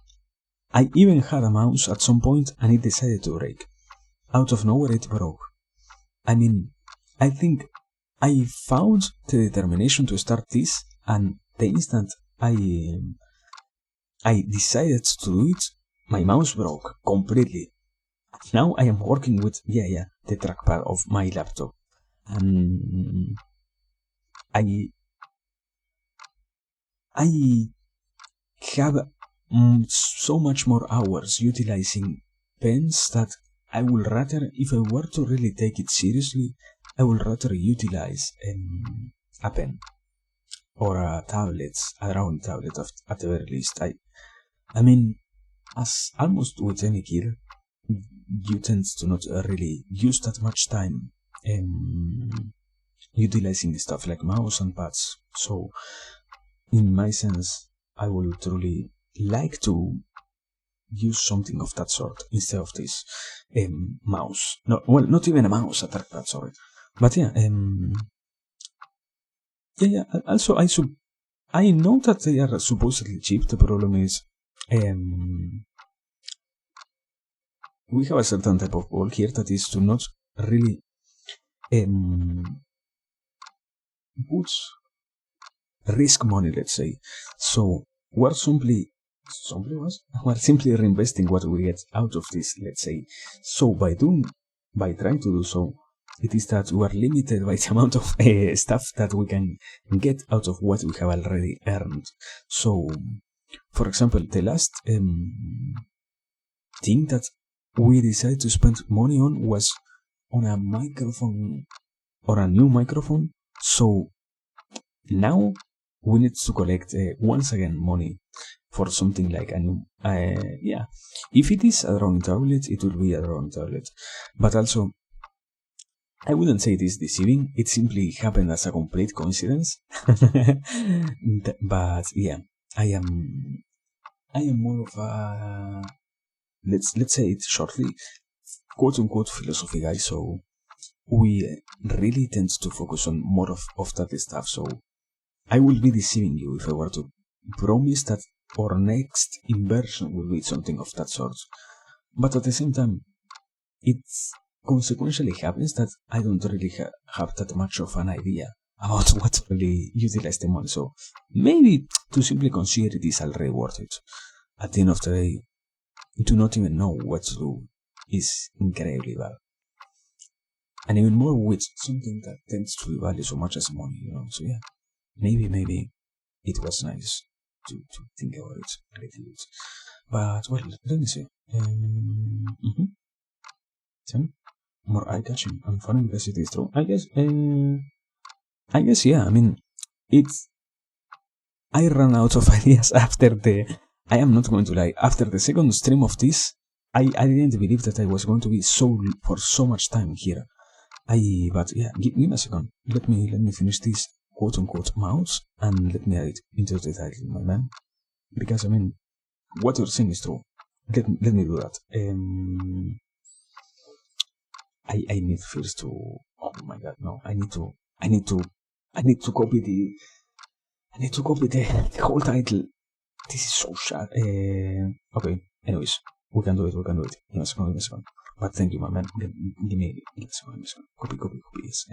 even had a mouse at some point, and it decided to break. Out of nowhere, it broke. I mean, I think I found the determination to start this, and the instant I decided to do it, my mouse broke completely. Now I am working with the trackpad of my laptop, and I have so much more hours utilizing pens that I would rather, if I were to really take it seriously, I would rather utilize a pen or a tablet, a drawing tablet at the very least. I mean, as almost with any kid, you tend to not really use that much time utilizing stuff like mouse and pads. So, in my sense, I would truly like to use something of that sort instead of this mouse. No, well, not even a mouse, a trackpad, sorry. But yeah, also, I know that they are supposedly cheap. The problem is, we have a certain type of goal here that is to not really put risk money, let's say. So we're simply reinvesting what we get out of this, let's say. So by trying to do so, it is that we are limited by the amount of stuff that we can get out of what we have already earned. So, for example, the last thing that we decided to spend money on was on a microphone, or a new microphone. So now we need to collect once again money for something like a new. Yeah, if it is a drawing tablet, it will be a drawing tablet. But also, I wouldn't say it is deceiving. It simply happened as a complete coincidence. But yeah, I am. I am more of a let's say it shortly, quote unquote philosophy guy. So we really tend to focus on more of that stuff. So I will be deceiving you if I were to promise that our next inversion will be something of that sort. But at the same time, it consequentially happens that I don't really have that much of an idea about what to really utilize the money. So maybe to simply consider it is already worth it. At the end of the day, to not even know what to do is incredibly bad. And even more with something that tends to be valued so much as money, So yeah, maybe it was nice to think about it a little bit. But well, let me see. So, more eye-catching and fun because it is true. I guess yeah. I mean, it's. I ran out of ideas after the. I am not going to lie. After the second stream of this, I didn't believe that I was going to be for so much time here. But yeah, give me a second. Let me finish this quote unquote mouse and let me add it into the title, my man. Because I mean, what you're saying is true. Let me do that. I need first to. Oh my god, no! I need to copy the. I need to copy the whole title. This is so sad. Okay. Anyways, we can do it. Give me a second. But thank you, my man. Give me a second. Copy. Yes.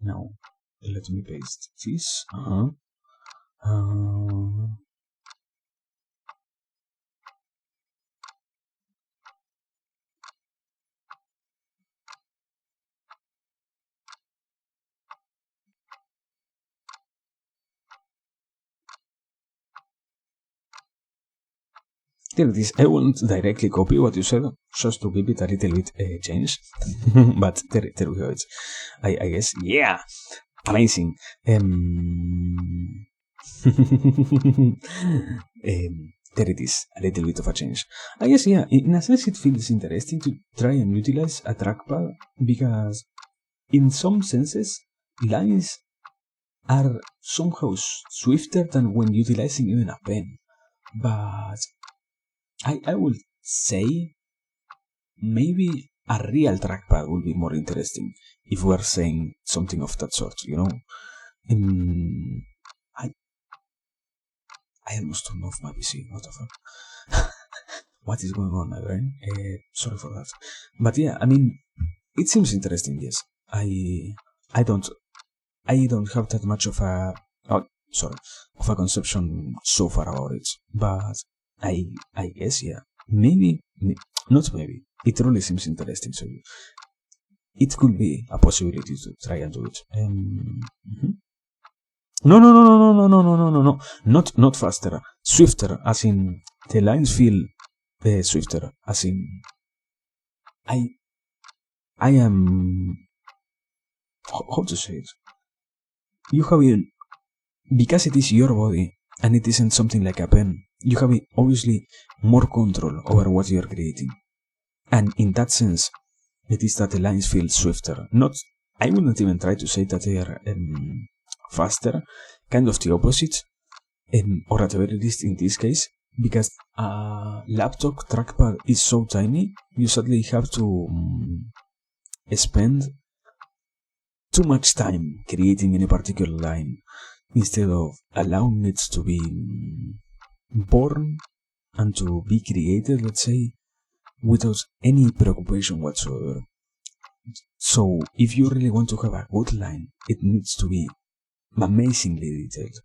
Now, let me paste this. There it is. I won't directly copy what you said, just to give it a little bit change. But there we go. I guess, yeah, amazing. There it is, a little bit of a change. I guess, yeah, in a sense it feels interesting to try and utilize a trackpad because in some senses, lines are somehow swifter than when utilizing even a pen. But I would say maybe a real trackpad would be more interesting if we're saying something of that sort, I almost turned off my PC. What the fuck? What is going on, my brain? Sorry for that. But yeah, I mean, it seems interesting. Yes, I don't have that much of a conception so far about it. But I guess yeah, not maybe. It really seems interesting. So it could be a possibility to try and do it. No. Not faster. Swifter, as in the lines feel swifter. As in, I am. How to say it? You have it because it is your body and it isn't something like a pen. You have obviously more control over what you are creating, and in that sense, it is that the lines feel swifter. I wouldn't even try to say that they are faster. Kind of the opposite, or at the very least in this case, because a laptop trackpad is so tiny, you suddenly have to spend too much time creating any particular line instead of allowing it to be born and to be created, let's say, without any preoccupation whatsoever. So if you really want to have a good line, it needs to be amazingly detailed.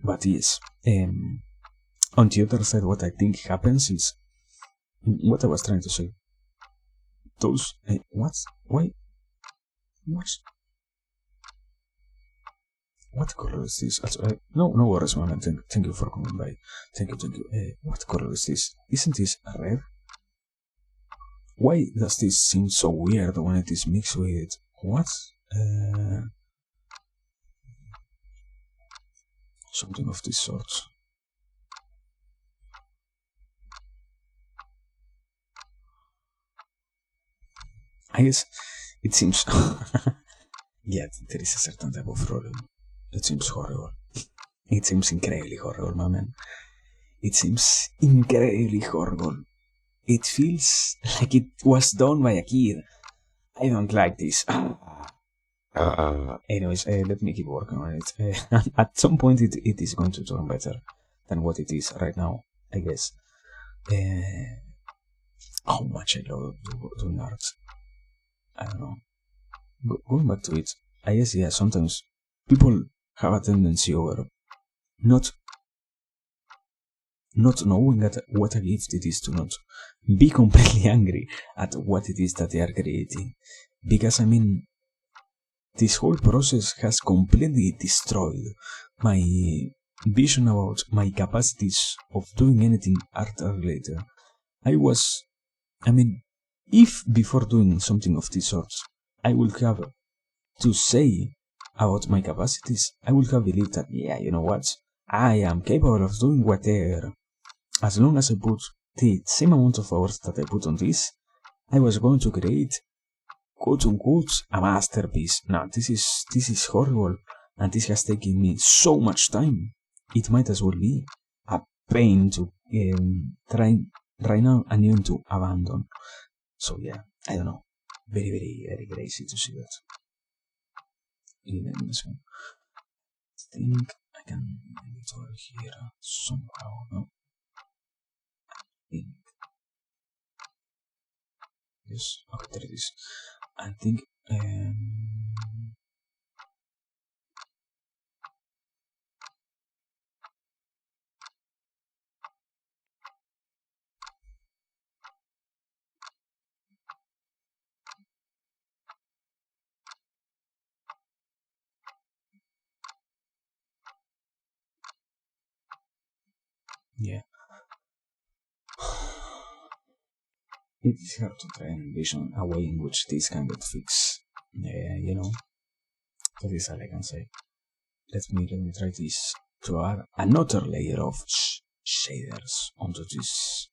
But yes, on the other side, what I think happens is what I was trying to say. Those what? Why? What? What color is this? No worries, man. Thank you for coming by. Thank you. What color is this? Isn't this red? Why does this seem so weird when it is mixed with what? Something of this sort. I guess it seems. Yeah, there is a certain type of problem. It seems horrible. It seems incredibly horrible, my man. It seems incredibly horrible. It feels like it was done by a kid. I don't like this. Anyways, let me keep working on it. At some point, it is going to turn better than what it is right now, I guess. How much I love doing art. I don't know. Going back to it, I guess, yeah, sometimes people have a tendency over not knowing what a gift it is to not be completely angry at what it is that they are creating. Because, I mean, this whole process has completely destroyed my vision about my capacities of doing anything art related. If before doing something of this sort, I would have to say about my capacities, I would have believed that, yeah, you know what, I am capable of doing whatever. As long as I put the same amount of hours that I put on this, I was going to create, quote unquote, a masterpiece. Now, this is horrible, and this has taken me so much time. It might as well be a pain to try right now and even to abandon. So yeah, I don't know. Very, very, very crazy to see that. Even this one. I think I can make it over here somehow, no? I think. Yes, okay, there it is. I think, yeah. It is hard to try and envision a way in which this can get fixed. You know, that is all I can say. Let me try this to add another layer of shaders onto this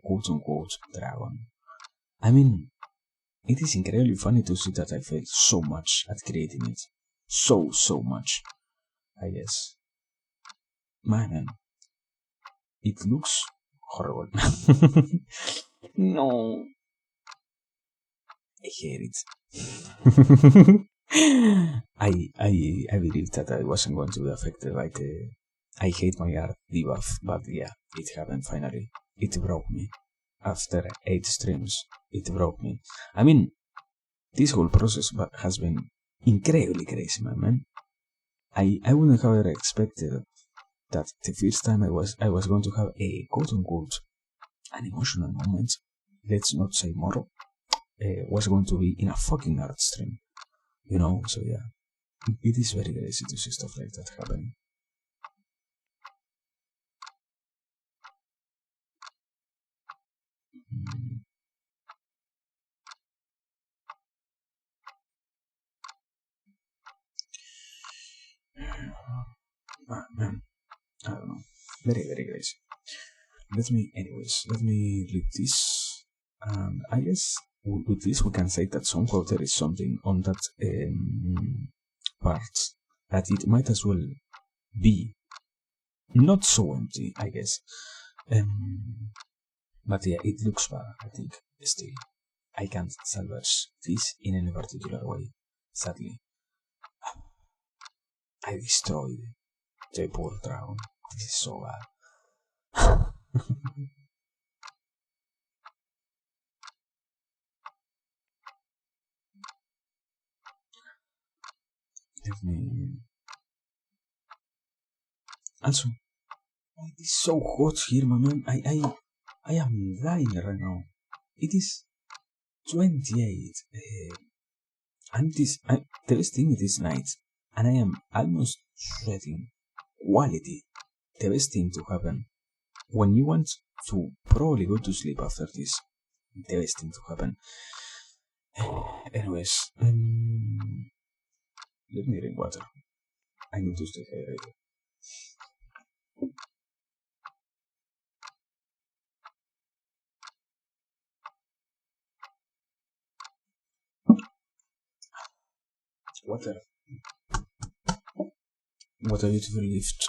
quote unquote dragon. I mean, it is incredibly funny to see that I failed so much at creating it. So much. I guess. Man, it looks horrible. No, I hate it. I believe that I wasn't going to be affected by the I hate my art debuff, but yeah, it happened finally. It broke me. After 8 streams, it broke me. I mean, this whole process has been incredibly crazy, my man. I wouldn't have ever expected that the first time I was going to have a quote unquote an emotional moment, let's not say more, was going to be in a fucking art stream. You know, so yeah. It is very crazy to see stuff like that happening. Man, I don't know. Very, very crazy. Let me leave this. And I guess with this we can say that somehow there is something on that part that it might as well be not so empty, I guess. But yeah, it looks bad, I think, still. I can't salvage this in any particular way, sadly. I destroyed the poor dragon. This is so bad. Let me. Also, it is so hot here, my man. I am dying right now. It is 28. And the best thing it is night. and I am almost sweating. Quality. The best thing to happen when you want to probably go to sleep after this. The best thing to happen. Anyways, let me drink water. I need to stay hydrated. Water. What a beautiful gift.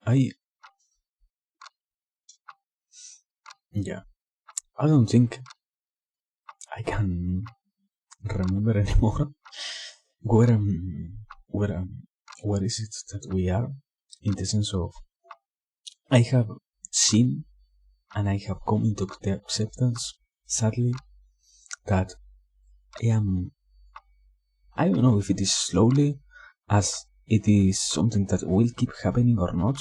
I don't think I can remember anymore where where is it that we are, in the sense of I have seen and I have come into the acceptance, sadly, that I don't know if it is slowly, as it is something that will keep happening or not.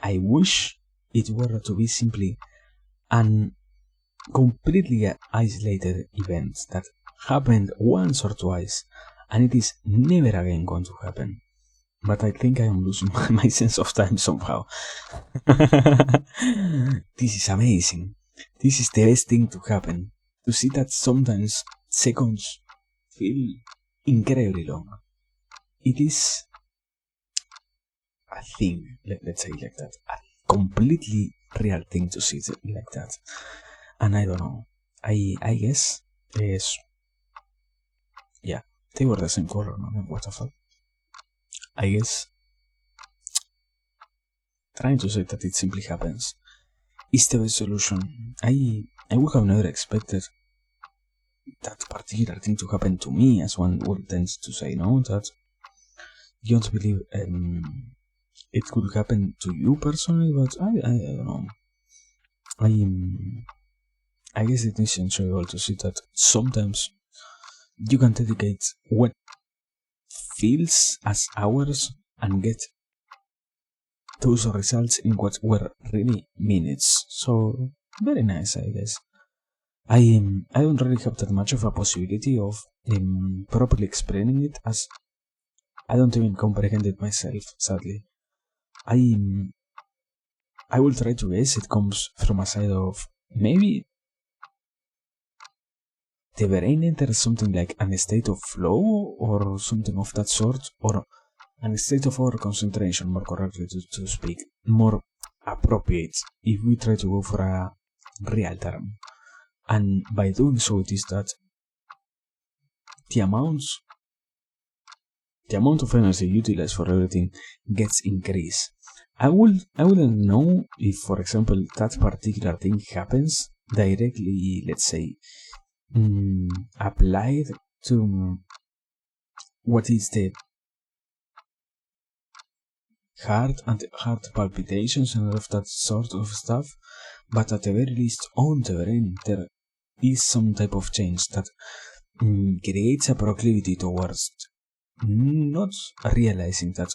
I wish it were to be simply an completely isolated event that happened once or twice, and it is never again going to happen. But I think I am losing my sense of time somehow. This is amazing. This is the best thing to happen. To see that sometimes seconds feel incredibly long. It is a thing, let's say like that. A completely real thing to see it like that. And I don't know. I guess is, yeah, they were the same color, no? What the fuck? I guess trying to say that it simply happens is the best solution. I would have never expected that particular thing to happen to me, as one would tend to say, no, that you don't believe it could happen to you personally, but I don't know. I guess it is enjoyable to see that sometimes you can dedicate what feels as hours and get those results in what were really minutes. So very nice, I guess. I don't really have that much of a possibility of properly explaining it, as I don't even comprehend it myself, sadly. I will try to guess it comes from a side of maybe the brain enters something like a state of flow or something of that sort, or a state of over concentration, more correctly to speak, more appropriate if we try to go for a real term. And by doing so, it is that the amount of energy utilized for everything gets increased. I wouldn't know if, for example, that particular thing happens directly, let's say, applied to what is the heart and heart palpitations and all of that sort of stuff, but at the very least on the brain there is some type of change that creates a proclivity towards not realizing that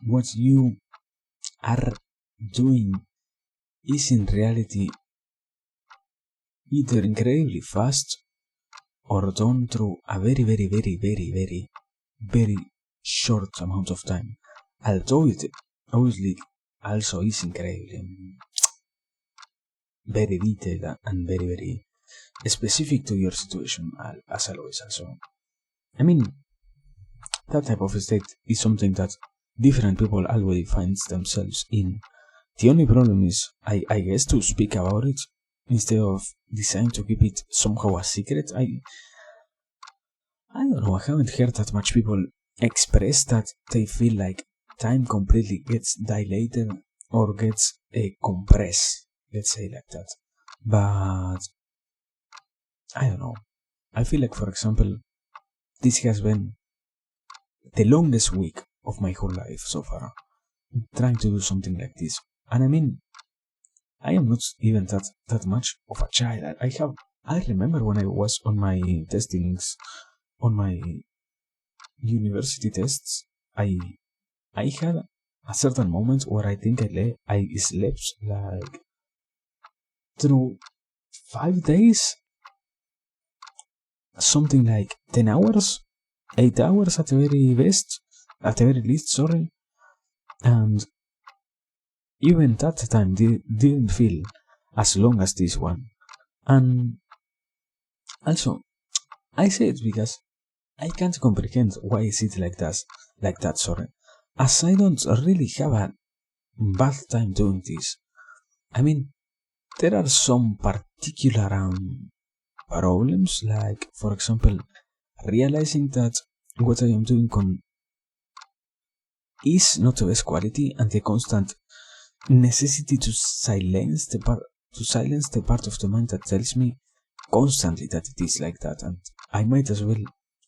what you are doing is in reality either incredibly fast or done through a very, very, very, very, very, very short amount of time. Although it obviously also is incredibly very detailed and very, very specific to your situation, as always. Also, I mean, that type of state is something that different people always find themselves in. The only problem is, I guess, to speak about it instead of deciding to keep it somehow a secret. I don't know, I haven't heard that much people express that they feel like time completely gets dilated or gets compressed, let's say like that. But I don't know. I feel like, for example, this has been the longest week of my whole life so far, trying to do something like this. And I mean, I am not even that much of a child. I remember when I was on my testings, on my university tests, I had a certain moment where I think I slept like, I don't know, 5 days, something like 10 hours 8 hours at the very best, at the very least, sorry. And even that time didn't feel as long as this one. And also, I say it because I can't comprehend why is it like that, sorry. As I don't really have a bad time doing this. I mean, there are some particular problems, like, for example, realizing that what I am doing is not the best quality, and the constant necessity to silence the part of the mind that tells me constantly that it is like that, and I might as well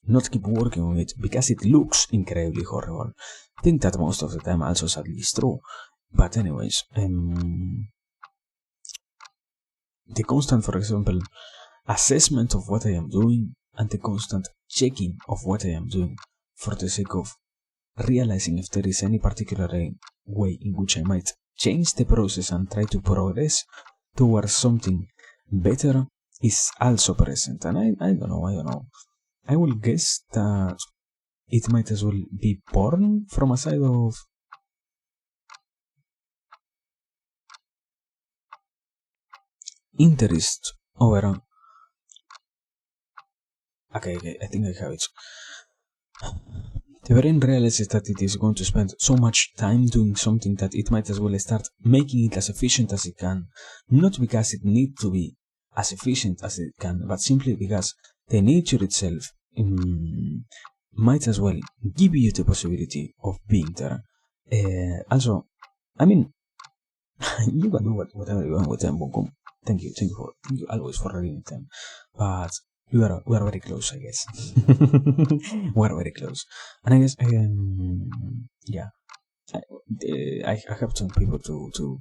not keep working on it because it looks incredibly horrible. I think that most of the time also sadly is true. But anyways, the constant, for example, assessment of what I am doing and the constant checking of what I am doing for the sake of realizing if there is any particular way in which I might change the process and try to progress towards something better is also present. And I don't know. I will guess that it might as well be born from a side of interest over. Okay, I think I have it. The brain realizes that it is going to spend so much time doing something that it might as well start making it as efficient as it can. Not because it needs to be as efficient as it can, but simply because the nature itself might as well give you the possibility of being there. Also, I mean, you can do whatever you want with them, Bunkum. Thank you always for reading them. But we are very close, I guess. We are very close, and I guess yeah, I have some people to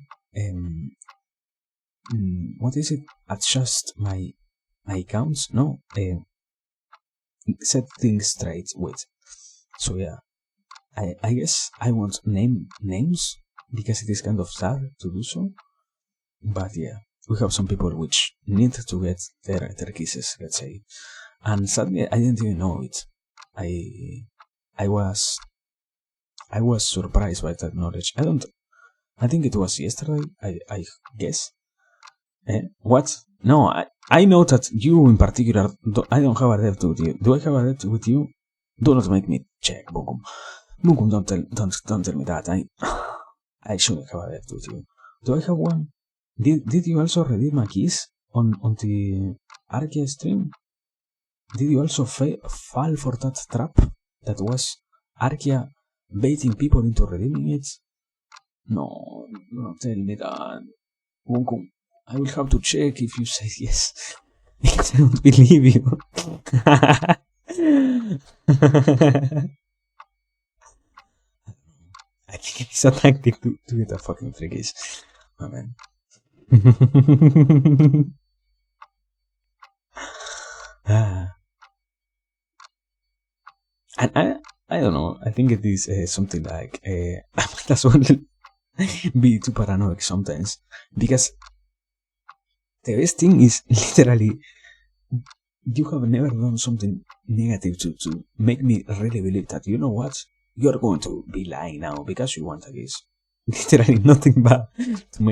what is it? Adjust my accounts? No, set things straight with. So yeah, I guess I won't name names because it is kind of sad to do so. But yeah, we have some people which need to get their kisses, let's say. And sadly, I didn't even know it. I was surprised by that knowledge. I think it was yesterday. I guess. What? No, I know that you in particular. I don't have a debt with you. Do I have a debt with you? Do not make me check, Bokum. Bokum, don't tell me that. I shouldn't have a debt with you. Do I have one? Did you also redeem a kiss on the Arkia stream? Did you also fall for that trap that was Arkia baiting people into redeeming it? No, don't tell me that. Wunkum, I will have to check if you say yes. Because I don't believe you. I think it's a tactic to get a fucking freakies. Oh man. And I don't know. I think it is something like I might as well be too paranoid sometimes, because the best thing is literally you have never done something negative to make me really believe that, you know what, you're going to be lying now because you want a kiss. Literally nothing bad to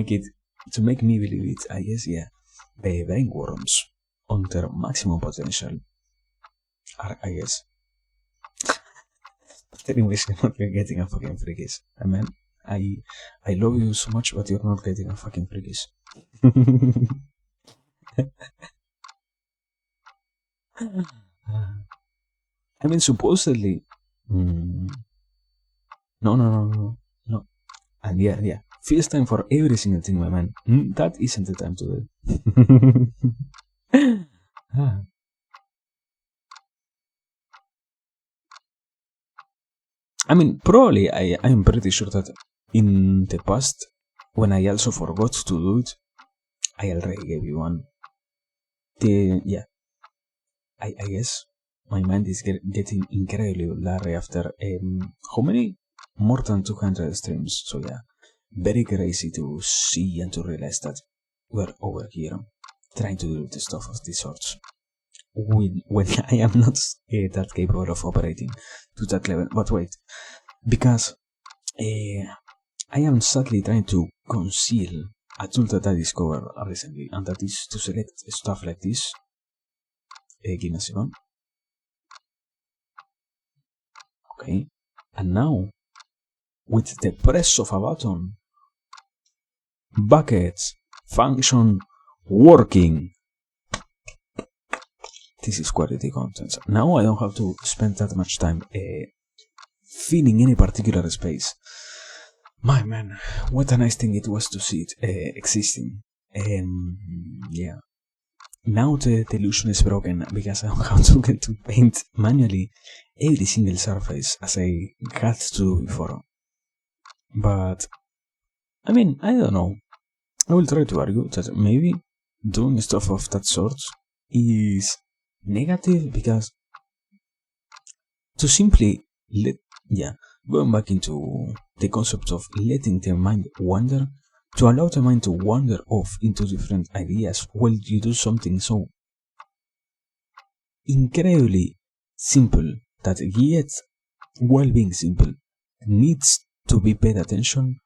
make me believe it. I guess, yeah, the brain worms on their maximum potential are, I guess. But anyways, you're not getting a fucking free kiss. I mean, I love you so much, but you're not getting a fucking free kiss. I mean, supposedly. No. And yeah. Feels time for every single thing, my man. That isn't the time to do it. I mean, probably I am pretty sure that in the past, when I also forgot to do it, I already gave you one. Yeah, I guess my mind is getting incredibly blurry after how many? More than 200 streams. So yeah, very crazy to see and to realize that we're over here trying to do the stuff of these sorts. when I am not that capable of operating to that level. But wait, because I am sadly trying to conceal a tool that I discovered recently, and that is to select stuff like this. Give me a second. Okay, and now with the press of a button, buckets function working. This is quality content. Now I don't have to spend that much time filling any particular space. My man, what a nice thing it was to see it existing. Yeah. Now the illusion is broken because I don't have to get to paint manually every single surface as I had to do before. But, I mean, I don't know. I will try to argue that maybe doing stuff of that sort is negative because to simply going back into the concept of letting the mind wander, to allow the mind to wander off into different ideas while you do something so incredibly simple that yet, while being simple, needs to be paid attention,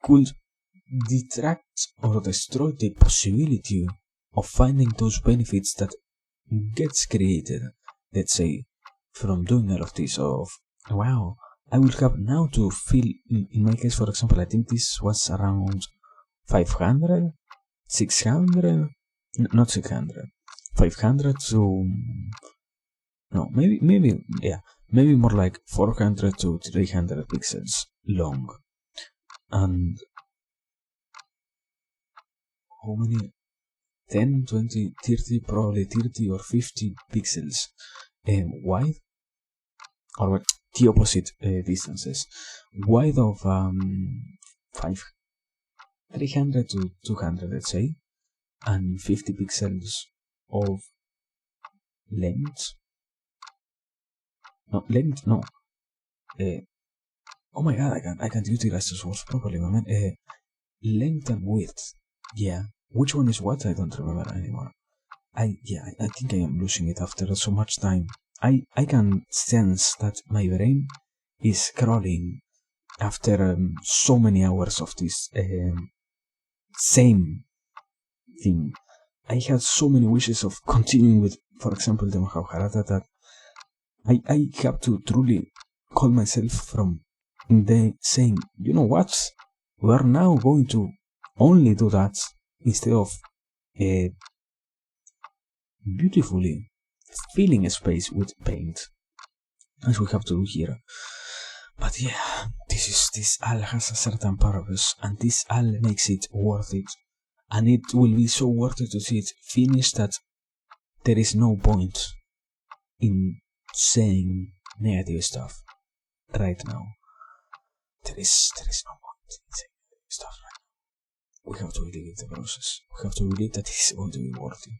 could detract or destroy the possibility of finding those benefits that gets created, let's say, from doing all of this of, wow, I will have now to fill, in my case, for example, I think this was around 500, 600, not 600, 500 to, no, maybe more like 400 to 300 pixels long. And how many? 10, 20, 30, probably 30 or 50 pixels wide, or the opposite distances, wide of 300 to 200, let's say, and 50 pixels of length. No, length, no. Oh my god, I can't utilize those words properly, my man. Length and width. Yeah. Which one is what? I don't remember anymore. I think I am losing it after so much time. I can sense that my brain is crawling after so many hours of this same thing. I had so many wishes of continuing with, for example, the Mahabharata that I have to truly call myself from the saying, you know what? We are now going to only do that instead of beautifully filling a space with paint, as we have to do here. But yeah, this all has a certain purpose, and this all makes it worth it. And it will be so worth it to see it finished that there is no point in saying negative stuff right now. There is no point in saying negative stuff right now. We have to believe the process. We have to believe that it's going to be worth it.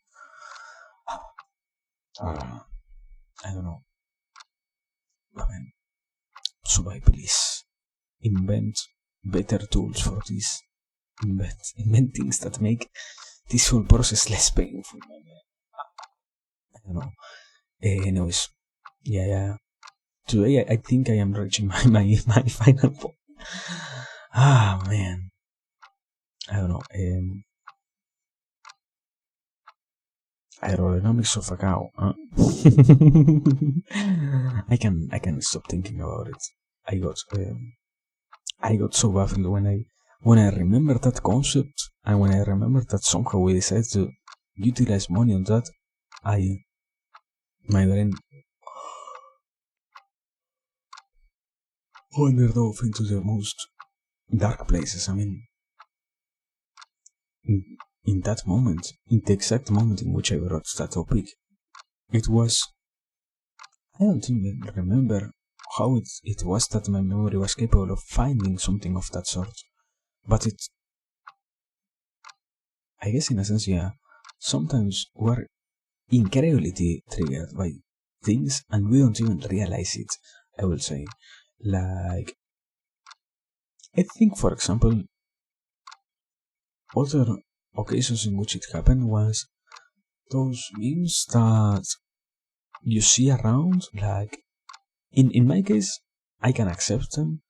I don't know. I mean, somebody please invent better tools for this. Invent things that make this whole process less painful. I don't know. Anyways, yeah. Today I think I am reaching my final point. Man. I don't know. Aerodynamics of a cow. I can stop thinking about it. I got so baffled when I remember that concept, and when I remember that somehow we decided to utilize money on that. My brain wandered off into the most dark places. I mean, in that moment, in the exact moment in which I wrote that topic, it was, I don't even remember how it was that my memory was capable of finding something of that sort. But I guess in a sense, yeah, sometimes we're incredibly triggered by things and we don't even realize it, I will say. Like, I think, for example, other occasions in which it happened was those memes that you see around, like in my case, I can accept them.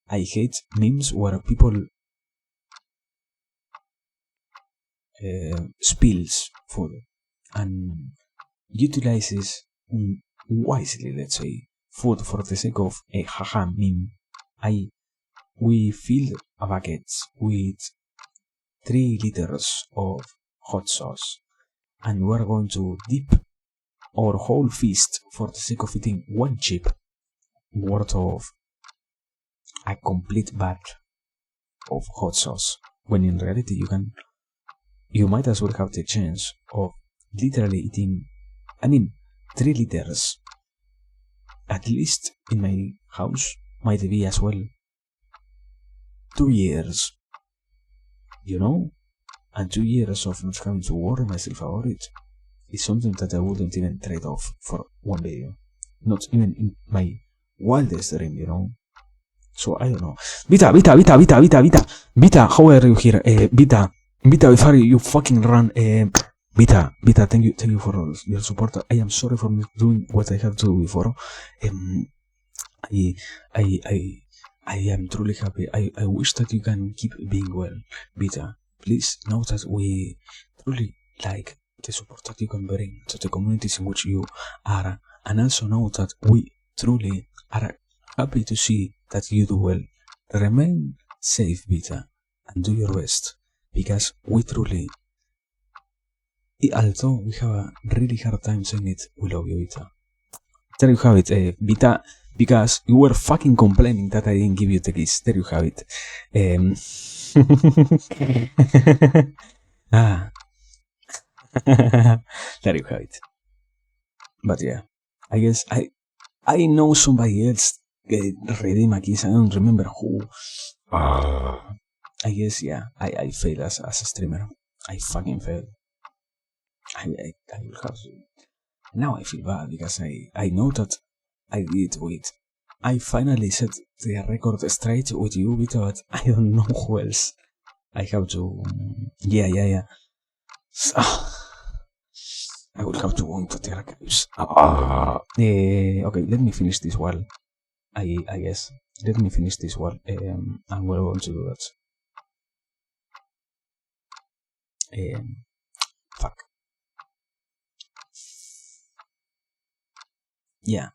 I hate memes where people spills food and utilizes wisely, let's say, food for the sake of a haha meme. We fill a bucket with 3 liters of hot sauce, and we're going to dip our whole feast for the sake of eating one chip worth of a complete batch of hot sauce. When in reality, you might as well have the chance of literally eating, 3 liters. At least in my house, might be as well 2 years, and 2 years of not having to worry myself about it is something that I wouldn't even trade off for one video. Not even in my wildest dream. So I don't know. Vita, how are you here? Vita, if you fucking run. Vita, thank you for your support. I am sorry for doing what I had to do before. I, I, I, I am truly happy. I wish that you can keep being well, Vita. Please know that we truly like the support that you can bring to the communities in which you are, and also know that we truly are happy to see that you do well. Remain safe, Vita, and do your best, because we truly, although we have a really hard time saying it, we love you, Vita. There you have it, Vita, because you were fucking complaining that I didn't give you the keys. There you have it. There you have it. But yeah, I guess I know somebody else redeemed a keys. I don't remember who. I guess, yeah, I failed as a streamer. I fucking failed. I will have to. Now I feel bad because I know that I did it. I finally set the record straight with you, Vito, but I don't know who else. I have to. Yeah. I will have to go into the archives. Okay, let me finish this wall. I guess. Let me finish this wall, and we're going to do that. Fuck. Yeah.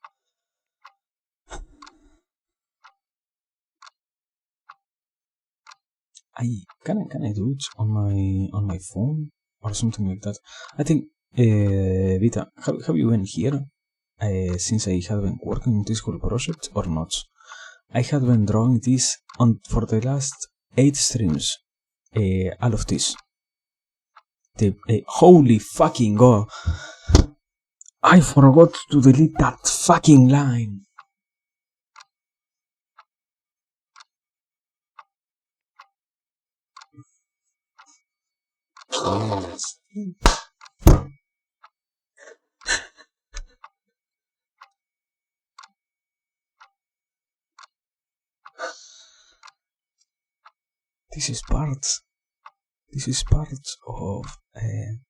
Can I do it on my phone or something like that? I think Vita, have you been here since I have been working on this whole project or not? I have been drawing this on for the last 8 streams. All of this. Holy fucking god! I forgot to delete that fucking line. Yes. This is part of an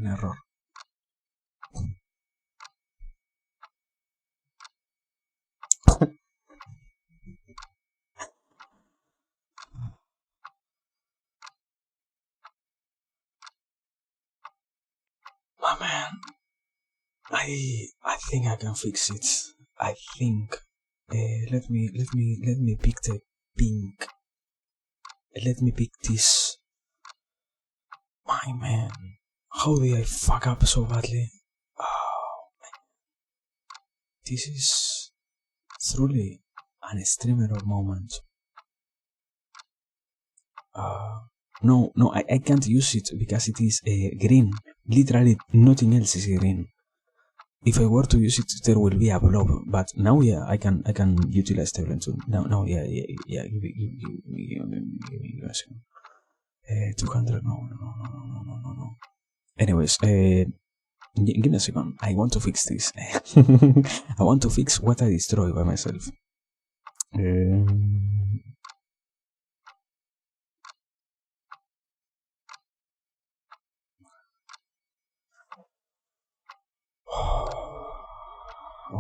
error. My man, I think I can fix it. I think. Let me pick the pink. Let me pick this. My man, how did I fuck up so badly? Oh man, this is truly an streamer moment. No, I can't use it because it is green. Literally, nothing else is green. If I were to use it, there will be a blob. But now, yeah, I can utilize the blend too. Now, yeah. Give me a second. 200. No. Anyways, give me a second. I want to fix this. I want to fix what I destroy by myself.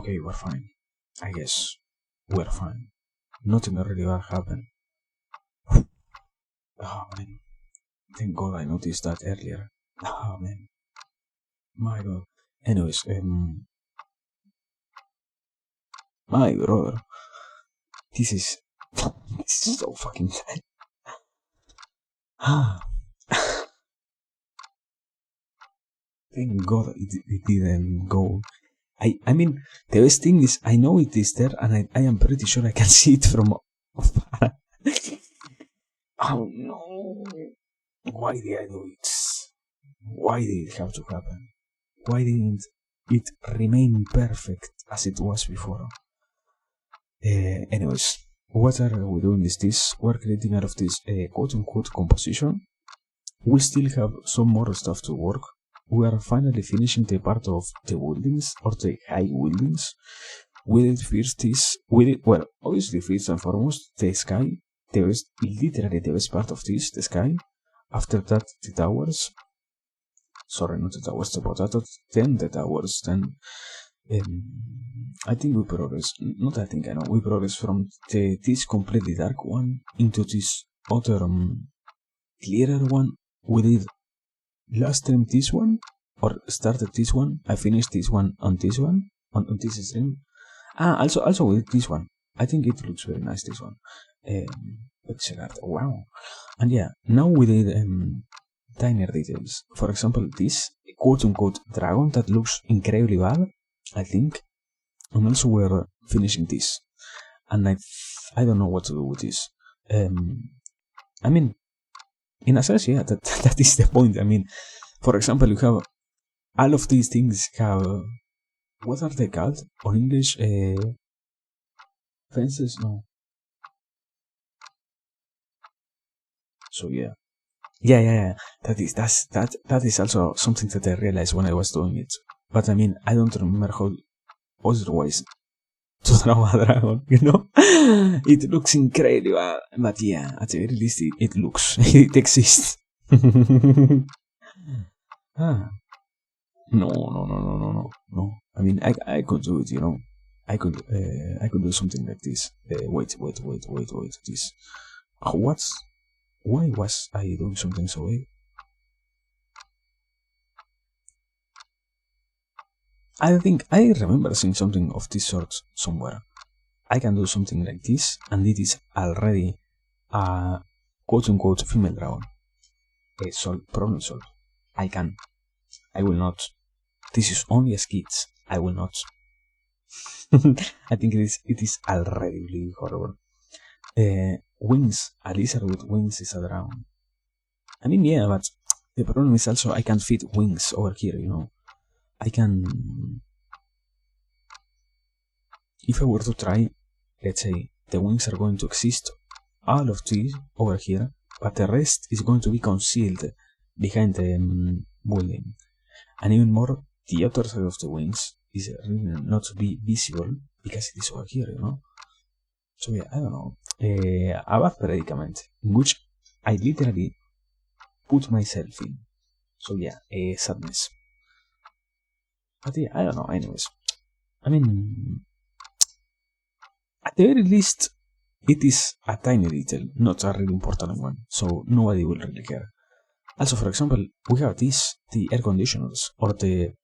okay, we're fine. I guess we're fine. Nothing really bad happened. Oh man, thank God I noticed that earlier. Oh man, my God. Anyways, my brother, this is this is so fucking sad. Ah, thank God it didn't go. I mean, the best thing is I know it is there, and I am pretty sure I can see it from afar. Oh no! Why did I do it? Why did it have to happen? Why didn't it remain perfect as it was before? Anyways, what are we doing is this? We're creating out of this quote-unquote composition. We still have some more stuff to work. We are finally finishing the part of the buildings, or the high buildings. We did first this, well, obviously first and foremost, the sky, literally the best part of this, the sky. After that, the towers. Sorry, not the towers, the potato. Then the towers, then I think we progress, not I think I know, we progress from this completely dark one into this other clearer one. We did last stream this one, or started this one, I finished this one on this one, on this stream. Also we did this one. I think it looks very nice, this one. Pixel art, wow. And yeah, now we did tinier details. For example, this quote-unquote dragon that looks incredibly bad, I think. And also we're finishing this. And I don't know what to do with this. I mean, in a sense, yeah, that is the point. I mean, for example, you have all of these things have, what are they called on English? Fences? No. So yeah. Yeah. That is also something that I realized when I was doing it. But I mean, I don't remember how otherwise to draw a dragon, you know? It looks incredible, but yeah, at the very least it looks, it exists. No. I mean, I could do it, you know. I could do something like this. Wait, this. Why was I doing something so big? I think I remember seeing something of this sort somewhere. I can do something like this, and it is already a quote-unquote female dragon. Problem solved. I will not. This is only a skit. I will not. I think it is already really horrible. Wings. A lizard with wings is a dragon. I mean, yeah, but the problem is also I can't fit wings over here, you know. I can... If I were to try, let's say, the wings are going to exist, all of these over here, but the rest is going to be concealed behind the building. And even more, the outer side of the wings is really not to be visible because it is over here, you know. So yeah, I don't know. A bad predicament in which I literally put myself in. So yeah, sadness. But yeah, I don't know. Anyways, I mean, at the very least, it is a tiny detail, not a really important one. So nobody will really care. Also, for example, we have this, the air conditioners, or the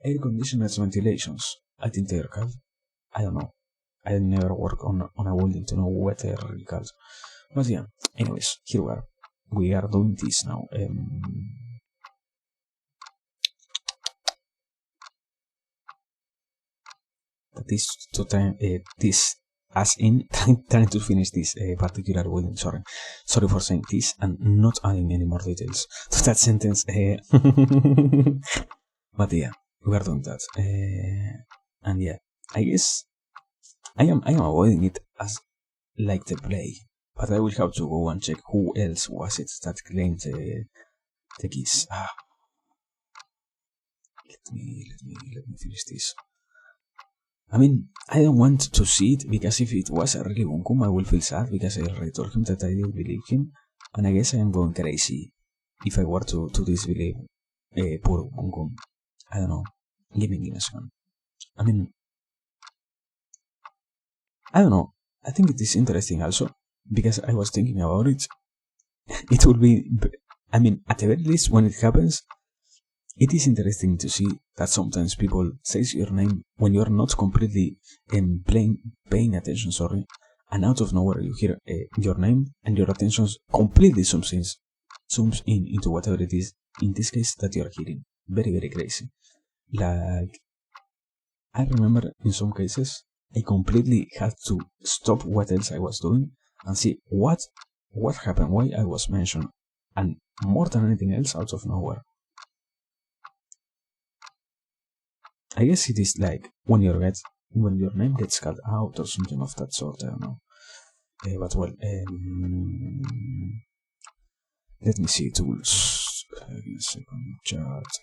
air conditioners ventilations. I think they are called. I don't know. I never work on a building to know what they are really called. But yeah, anyways, here we are. We are doing this now. That is to time this as in trying to finish this particular building. Sorry for saying this and not adding any more details to that sentence. But yeah, we are doing that. And yeah, I guess I am avoiding it as like the play, but I will have to go and check who else was it that claimed the keys. Let me finish this. I mean, I don't want to see it because if it was a really Bunkum, I will feel sad because I already told him that I didn't believe him, and I guess I am going crazy if I were to disbelieve poor Bunkum. I don't know. Give me a second. I mean, I don't know. I think it is interesting also because I was thinking about it. It will be, I mean, at the very least, when it happens, it is interesting to see that sometimes people says your name when you're not completely paying attention. Sorry, and out of nowhere you hear your name and your attention completely zooms in into whatever it is. In this case, that you're hearing, very crazy. Like I remember in some cases, I completely had to stop what else I was doing and see what happened, why I was mentioned, and more than anything else, out of nowhere. I guess it is like when your name gets cut out or something of that sort. I don't know. But well, let me see tools. Give me a second. Chat,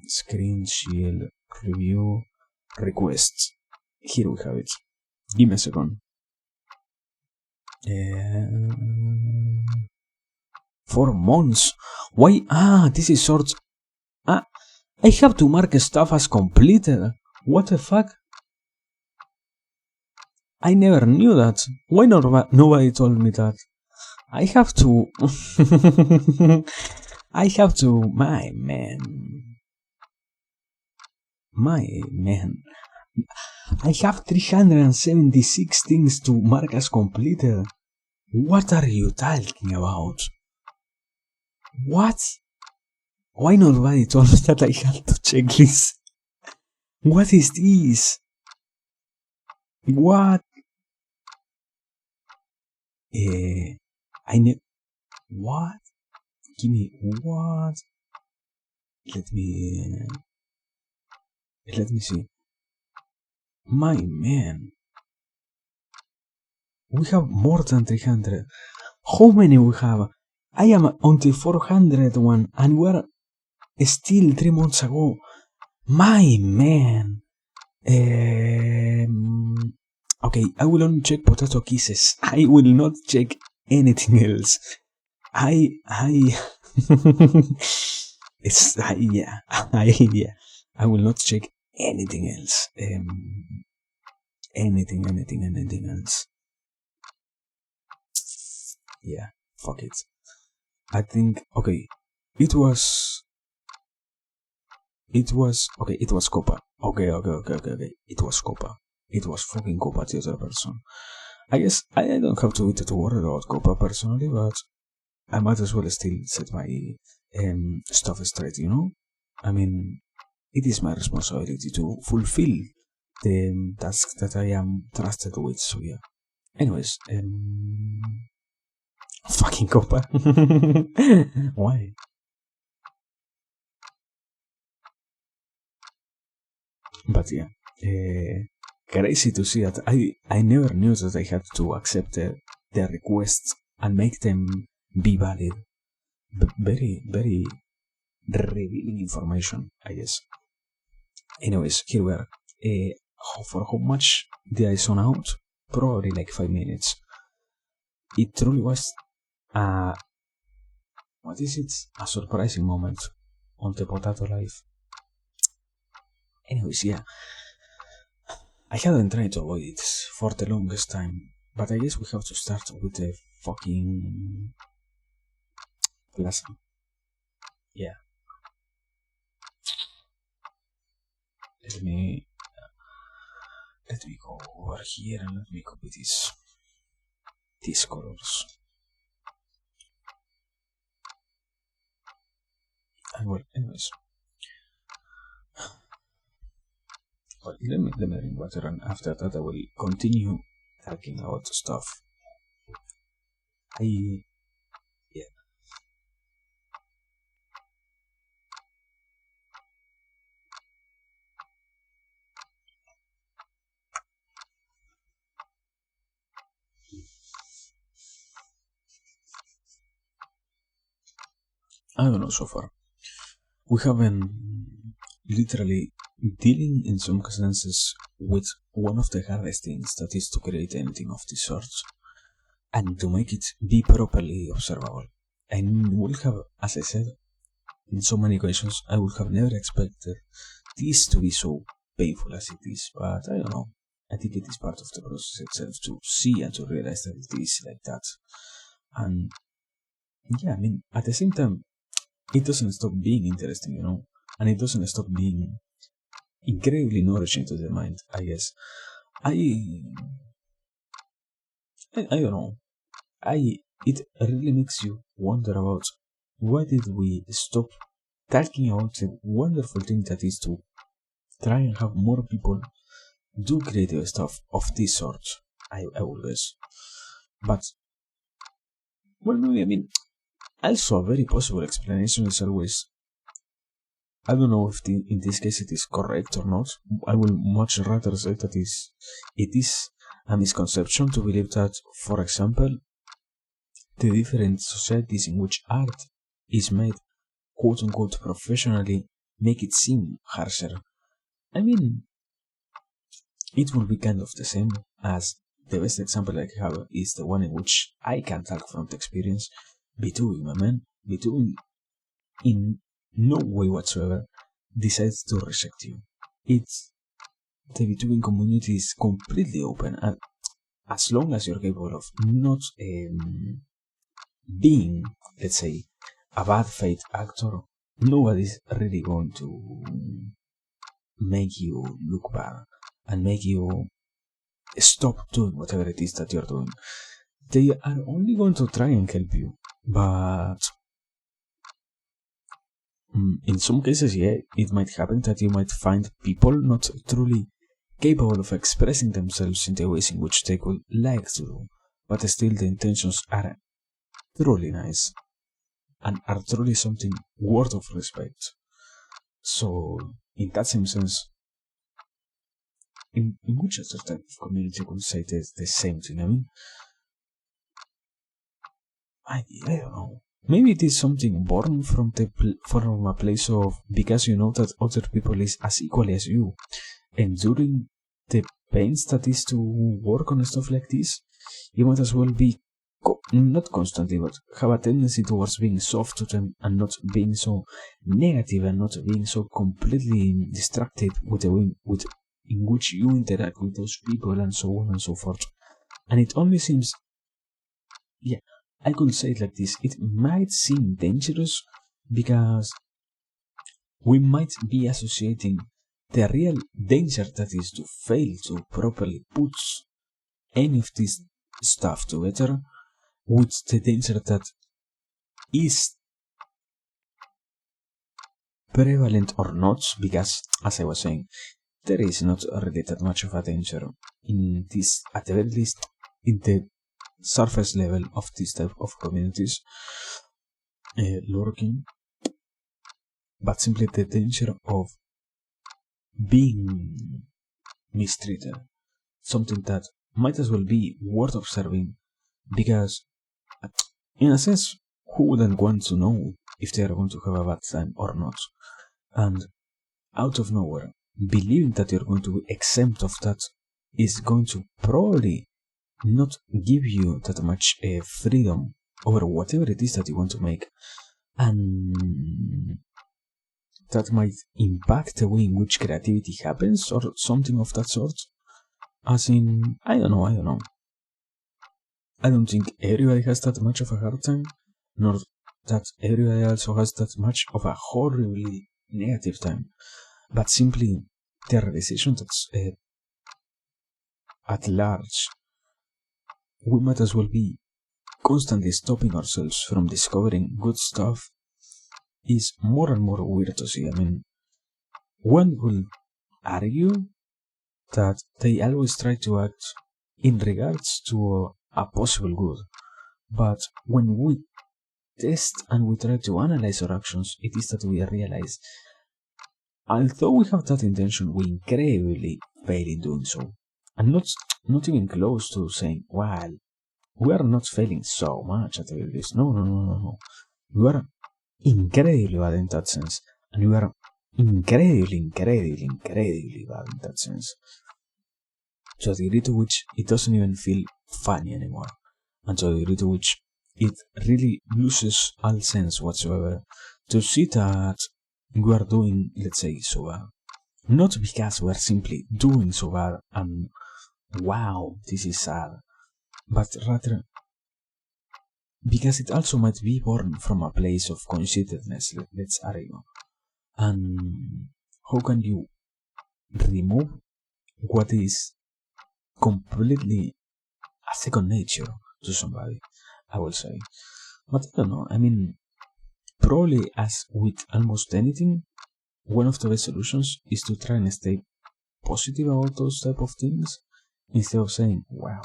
screen shield, review, requests. Here we have it. Give me a second. 4 months. Why? This is sorts. I have to mark stuff as completed. What the fuck? I never knew that. Why nobody told me that? I have to. I have to. My man. I have 376 things to mark as completed. What are you talking about? What? Why nobody told me that I had to check this? What is this? What? I know. What? Give me what? Let me see. My man. We have more than 300. How many we have? I am on the 400 one and we're still 3 months ago. My man. Okay, I will only check potato kisses. I will not check anything else. I will not check anything else. Anything else. Yeah, fuck it. I think okay. It was Copa. Okay. It was Copa. It was fucking Copa the other person. I guess I don't have to worry about Copa personally, but I might as well still set my stuff straight, you know? I mean, it is my responsibility to fulfill the task that I am trusted with, so yeah. Anyways, fucking Copa. Why? But yeah, crazy to see that I never knew that I had to accept their requests and make them be valid. Very revealing information, I guess. Anyways, here we are. For how much did I zone out? Probably like 5 minutes. It truly was what is it? A surprising moment on the potato life. Anyways, yeah. I hadn't tried to avoid it for the longest time, but I guess we have to start with the fucking plaza. Yeah. Let me go over here and let me copy these colors. And well, anyways. Well, let me drink water, and after that I will continue talking about stuff. Yeah. I don't know so far. We have been literally dealing in some senses with one of the hardest things, that is to create anything of this sort and to make it be properly observable. I will have, as I said, in so many occasions, I would have never expected this to be so painful as it is, but I don't know. I think it is part of the process itself to see and to realize that it is like that. And yeah, I mean, at the same time, it doesn't stop being interesting, and it doesn't stop being incredibly nourishing to the mind, I guess. I don't know. It really makes you wonder about why did we stop talking about the wonderful thing that is to try and have more people do creative stuff of this sort. I would guess. But well, maybe, I mean, also a very possible explanation is always, I don't know if in this case it is correct or not. I will much rather say that it is a misconception to believe that, for example, the different societies in which art is made quote unquote professionally make it seem harsher. I mean, it will be kind of the same, as the best example I have is the one in which I can talk from the experience. Vtuber, my man, Vtuber in no way whatsoever decides to reject you. The Vtuber community is completely open, and as long as you're capable of not being, let's say, a bad faith actor, nobody's really going to make you look bad and make you stop doing whatever it is that you're doing. They are only going to try and help you, but in some cases, yeah, it might happen that you might find people not truly capable of expressing themselves in the ways in which they would like to do, but still the intentions are truly nice and are truly something worth of respect. So, in that same sense, in which other type of community could say the same thing? I mean, I don't know. Maybe it is something born from from a place of, because you know that other people is as equally as you, enduring the pains that is to work on stuff like this, you might as well be not constantly, but have a tendency towards being soft to them and not being so negative and not being so completely distracted with the way in which you interact with those people and so on and so forth. And it only seems, yeah, I could say it like this, it might seem dangerous because we might be associating the real danger that is to fail to properly put any of this stuff together with the danger that is prevalent or not, because, as I was saying, there is not really that much of a danger in this, at the very least, in the surface level of this type of communities lurking, but simply the danger of being mistreated, something that might as well be worth observing, because in a sense, who wouldn't want to know if they are going to have a bad time or not? And out of nowhere, believing that you're going to be exempt of that is going to probably not give you that much freedom over whatever it is that you want to make, and that might impact the way in which creativity happens or something of that sort. As in, I don't know. I don't think everybody has that much of a hard time, nor that everybody also has that much of a horribly negative time, but simply the realization that at large we might as well be constantly stopping ourselves from discovering good stuff is more and more weird to see. I mean, one will argue that they always try to act in regards to a possible good, but when we test and we try to analyze our actions, it is that we realize, although we have that intention, we incredibly fail in doing so, and not even close to saying, well, we are not failing so much at this. No. We are incredibly bad in that sense, and we are incredibly bad in that sense. To a degree to which it doesn't even feel funny anymore, and to a degree to which it really loses all sense whatsoever to see that we are doing, let's say, so not because we're simply doing so bad and wow, this is sad, but rather because it also might be born from a place of conceitedness, let's argue. And how can you remove what is completely a second nature to somebody? I will say. But I don't know, I mean, probably as with almost anything, one of the best solutions is to try and stay positive about those type of things instead of saying, wow,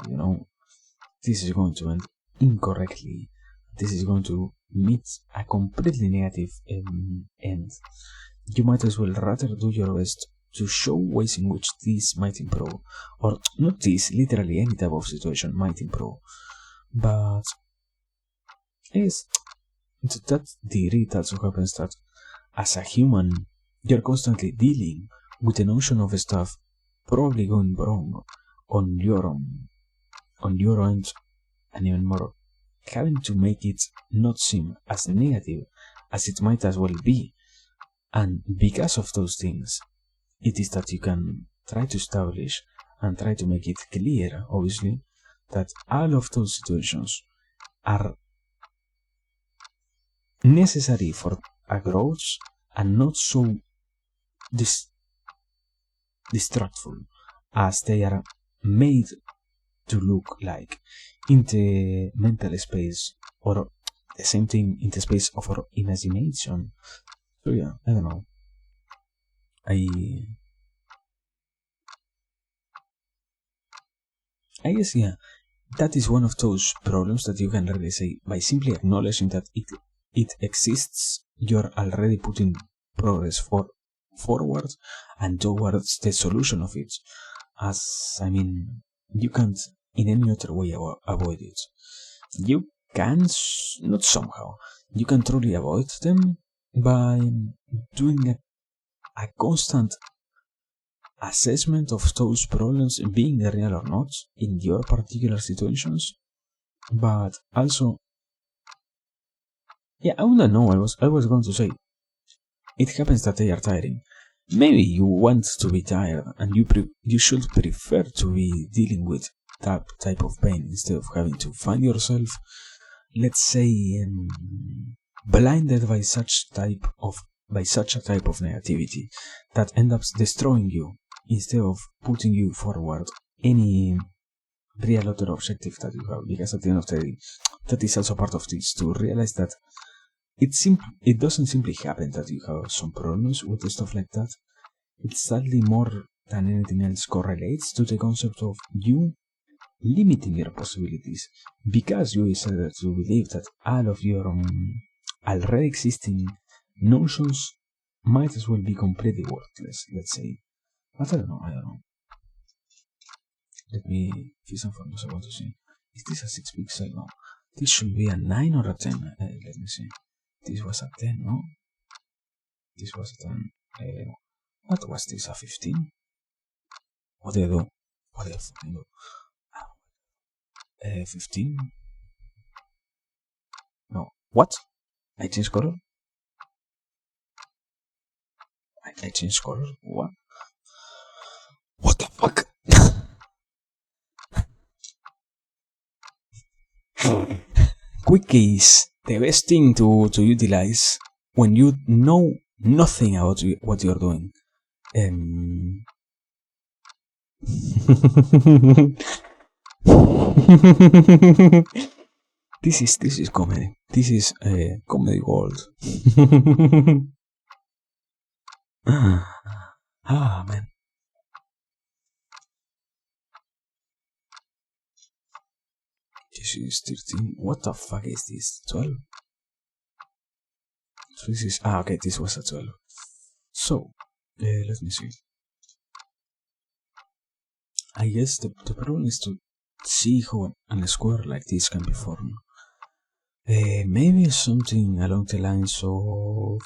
this is going to end incorrectly. This is going to meet a completely negative end. You might as well rather do your best to show ways in which this might improve. Or not this, literally any type of situation might improve. But yes, to that degree it also happens that as a human, you're constantly dealing with the notion of stuff probably going wrong on your end, and even more, having to make it not seem as negative as it might as well be. And because of those things, it is that you can try to establish and try to make it clear, obviously, that all of those situations are necessary for a growth and not so distractful as they are made to look like in the mental space, or the same thing in the space of our imagination. So yeah, I don't know. I I guess yeah, that is one of those problems that you can really say by simply acknowledging that it exists. You're already putting progress forward and towards the solution of it. As I mean, you can't in any other way avoid it. You can not somehow. You can truly avoid them by doing a constant assessment of those problems being real or not in your particular situations, but also, yeah, I wouldn't know. I was going to say it happens that they are tiring. Maybe you want to be tired, and you should prefer to be dealing with that type of pain instead of having to find yourself, let's say, blinded by such a type of negativity that ends up destroying you instead of putting you forward any real other objective that you have. Because at the end of the day, that is also part of this, to realize that it doesn't simply happen that you have some problems with stuff like that. It sadly more than anything else correlates to the concept of you limiting your possibilities because you decided to believe that all of your already existing notions might as well be completely worthless, let's say. But I don't know. Let me see some photos I want to see. Is this a 6 pixel? No. This should be a 9 or a 10. Let me see. This was a 10, no? This was a 10. What was this, a 15? What did I do? What did I fucking do? 15? No. What? I changed color? I changed color? What? What the fuck? Quick is the best thing to utilize when you know nothing about what you're doing. This is comedy. This is comedy gold. Man. This is 13. What the fuck is this? 12? So this is okay. This was a 12. So let me see. I guess the problem is to see how a square like this can be formed. Maybe something along the lines of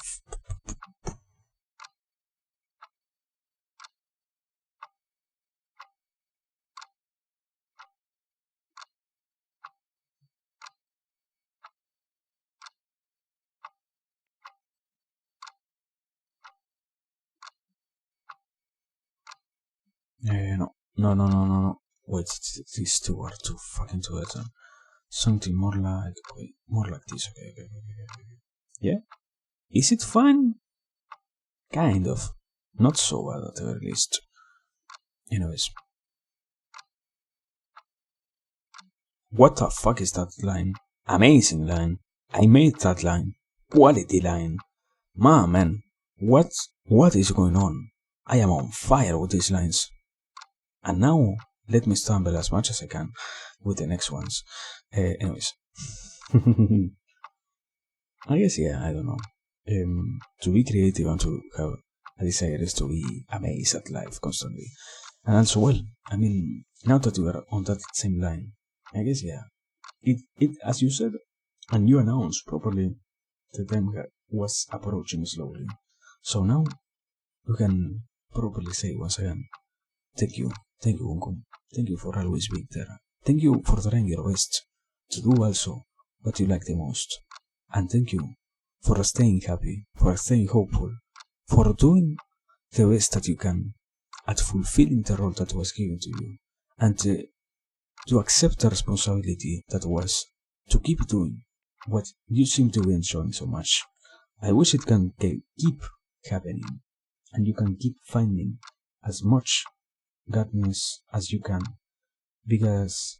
No, no, no, no, no, no. Wait, these two are too fucking together. Something more like, wait, more like this. Okay, okay, okay, okay, okay. Yeah. Is it fine? Kind of. Not so bad at the very least. Anyways, what the fuck is that line? Amazing line. I made that line. Quality line. Man, what is going on? I am on fire with these lines. And now let me stumble as much as I can with the next ones. Anyways, I guess yeah, I don't know. To be creative and to have a desire is to be amazed at life constantly. And also, well, I mean, now that we are on that same line, I guess yeah, it as you said, and you announced properly, the time was approaching slowly. So now you can properly say once again, thank you, Uncle. Thank you for always being there. Thank you for trying your best to do also what you like the most. And thank you for staying happy, for staying hopeful, for doing the best that you can at fulfilling the role that was given to you, and to accept the responsibility that was to keep doing what you seem to be enjoying so much. I wish it can keep happening, and you can keep finding as much godness as you can, because,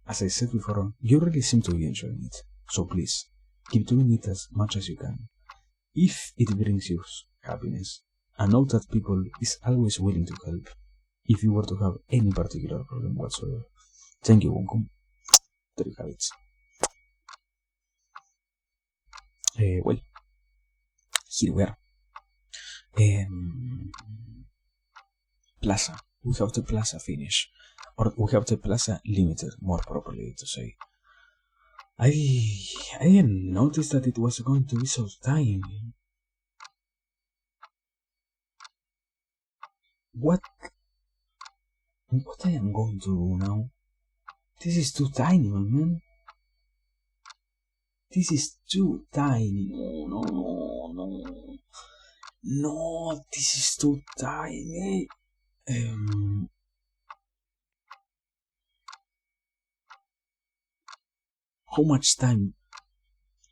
as I said before, you really seem to be enjoying it. So please, keep doing it as much as you can. If it brings you happiness, and know that people is always willing to help if you were to have any particular problem whatsoever. Thank you, Wonkum. There you have it. Well, here we are. Plaza. We have the Plaza finish. Or we have the Plaza limited, more properly to say. I didn't notice that it was going to be so tiny. What I am going to do now? This is too tiny, my man. This is too tiny. No, no, no, no. No, this is too tiny. How much time?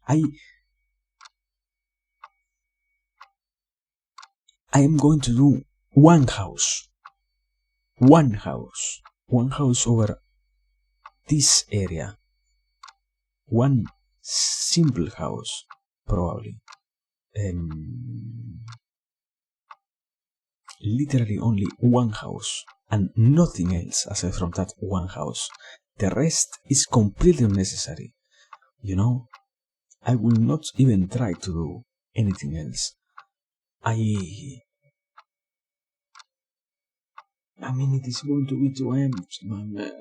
I am going to do one house. One house. One house over this area. One simple house, probably. Literally only one house and nothing else aside from that one house. The rest is completely unnecessary. You know, I will not even try to do anything else. I mean, it is going to be too empty, my man.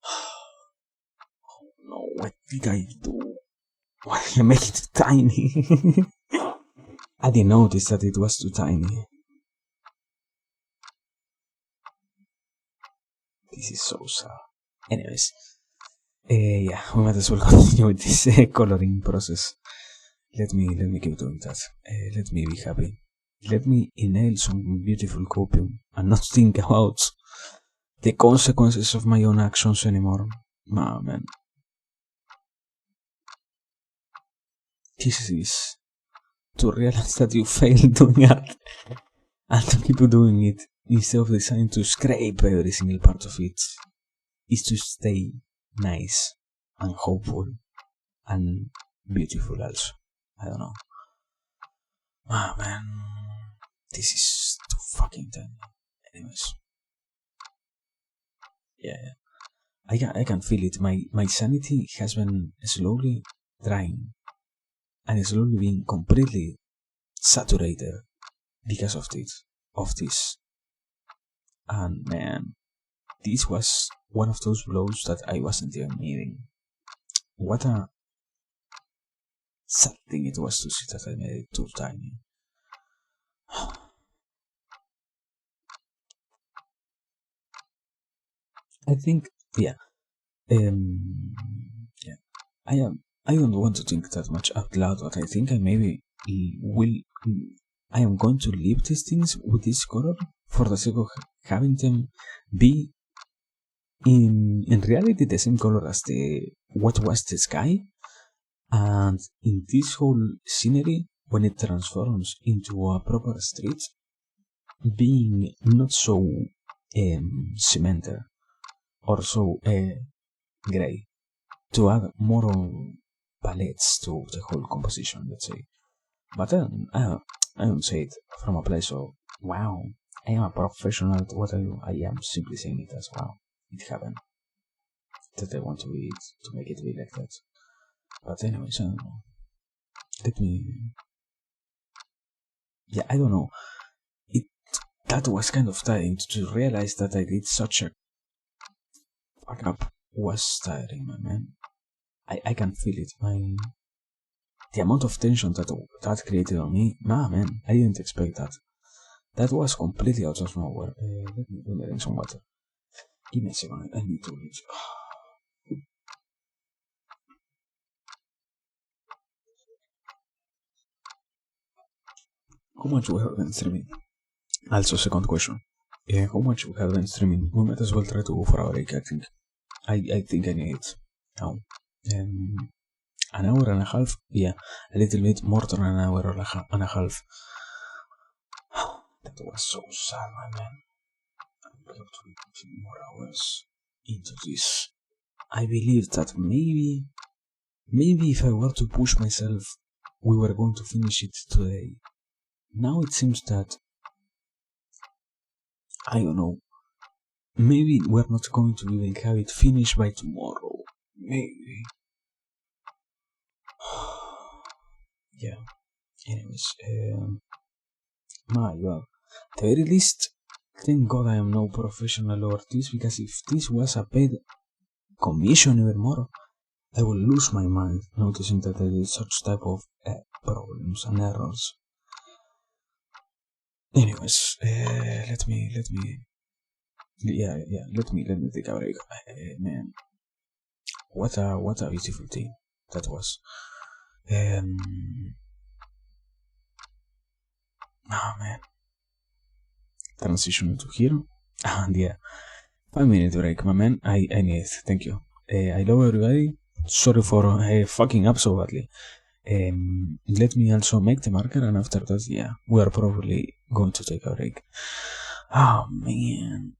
Oh no, what did I do? Why did I make it tiny? I didn't notice that it was too tiny. This is so sad. Anyways, yeah, we might as well continue with this coloring process. Let me keep doing that. Let me be happy. Let me inhale some beautiful copium and not think about the consequences of my own actions anymore. Ah, man. This is to realize that you failed doing it and to keep doing it instead of deciding to scrape every single part of it is to stay nice and hopeful and beautiful also. I don't know. Ah, man. This is too fucking tiny. Anyways. Yeah. I can feel it. My sanity has been slowly drying and slowly being completely saturated because of this. And man, this was one of those blows that I wasn't even needing. What a sad thing it was to see that I made it too tiny. I think, yeah, yeah. I don't want to think that much out loud, but I think I maybe will I am going to leave these things with this color for the sake of having them be in reality the same color as the what was the sky, and in this whole scenery when it transforms into a proper street, being not so cemented or so gray, to add more palettes to the whole composition, let's say. But then I don't say it from a place of wow, I am a professional at what I do. I am simply saying it as wow, it happened that I want to make it be like that. But anyways, I don't know. Let me. Yeah, I don't know. It that was kind of tiring to realize that I did such a fuck up. Was tiring, my man. I can feel it. The amount of tension that created on me. Nah, man, I didn't expect that. That was completely out of nowhere. Let me drink some water. Give me a second. I need to reach. How much we have been streaming? Also, second question. How much we have been streaming? We might as well try to go for a break. I think. I think I need it now. An hour and a half. Yeah, a little bit more than an hour and a half. That was so sad, my man. I have to be putting more hours into this. I believe that maybe if I were to push myself, we were going to finish it today. Now it seems that, I don't know, maybe we're not going to even have it finished by tomorrow. Maybe. Yeah. Anyways, my god. At the very least, thank god I am no professional over this, because if this was a paid commission even more, I will lose my mind noticing that I did such type of problems and errors. Anyways, let me, yeah, let me take a break. Man, what a beautiful thing that was. Oh man, transition to here, and yeah, 5 minute break, my man. I need it. Thank you. I love everybody. Sorry for fucking up so badly. Let me also make the marker, and after that, yeah, we are probably going to take a break. Oh man.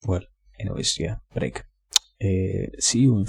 Well, anyways, yeah, break. See you in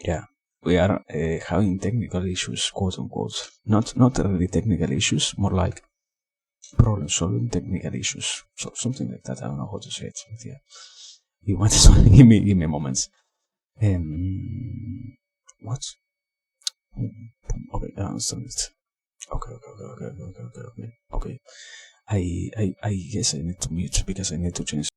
Yeah, we are having technical issues, quote unquote. Not really technical issues, more like problem solving technical issues. So something like that. I don't know how to say it, but yeah. You might as well give me moments. What? Okay, I understand it. Okay. I guess I need to mute because I need to change.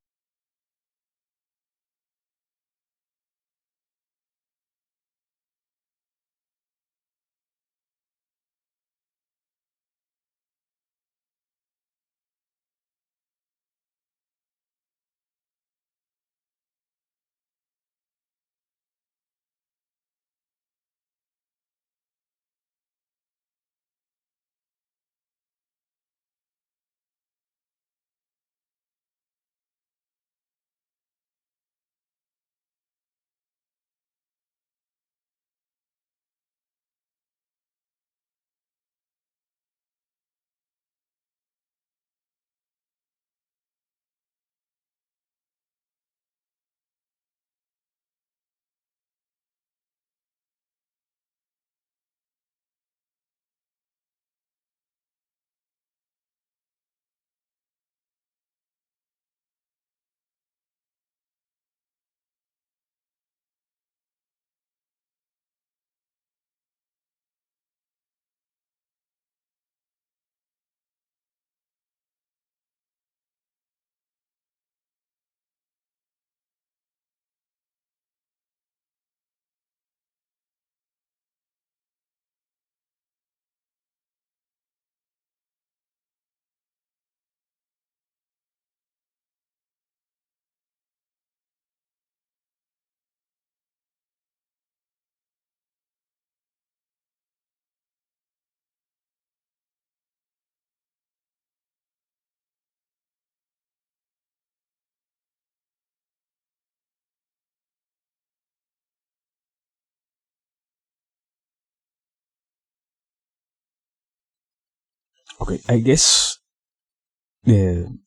Okay, I guess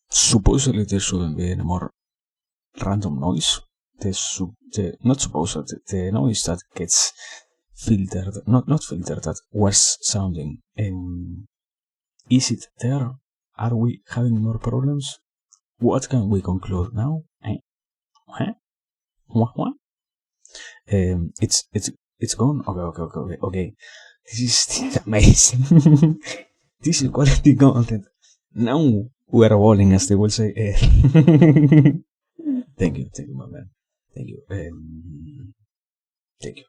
supposedly there shouldn't be any more random noise. Not supposed the noise that gets filtered, not filtered, that worse sounding. Is it there? Are we having more problems? What can we conclude now? Huh? What? It's gone. Okay. This is amazing. This is quality content. Now we are rolling, as they will say. Thank you, my man. Thank you. Thank you.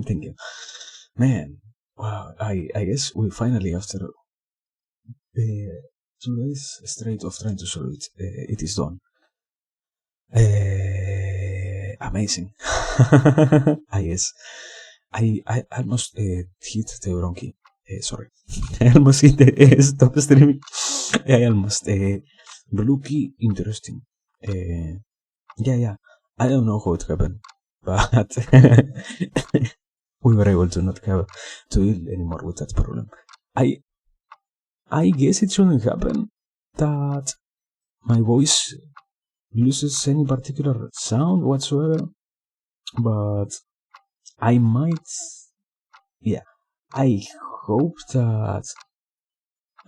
Thank you, man. Wow. I guess we finally, after 2 days straight of trying to solve it, it is done. Amazing. I guess I almost hit the bronchi. Sorry, I almost hit the stop streaming. I almost blue key. Interesting. Yeah. I don't know how it happened, but we were able to not have to deal anymore with that problem. I guess it shouldn't happen that my voice loses any particular sound whatsoever, but I might, yeah, I hope that,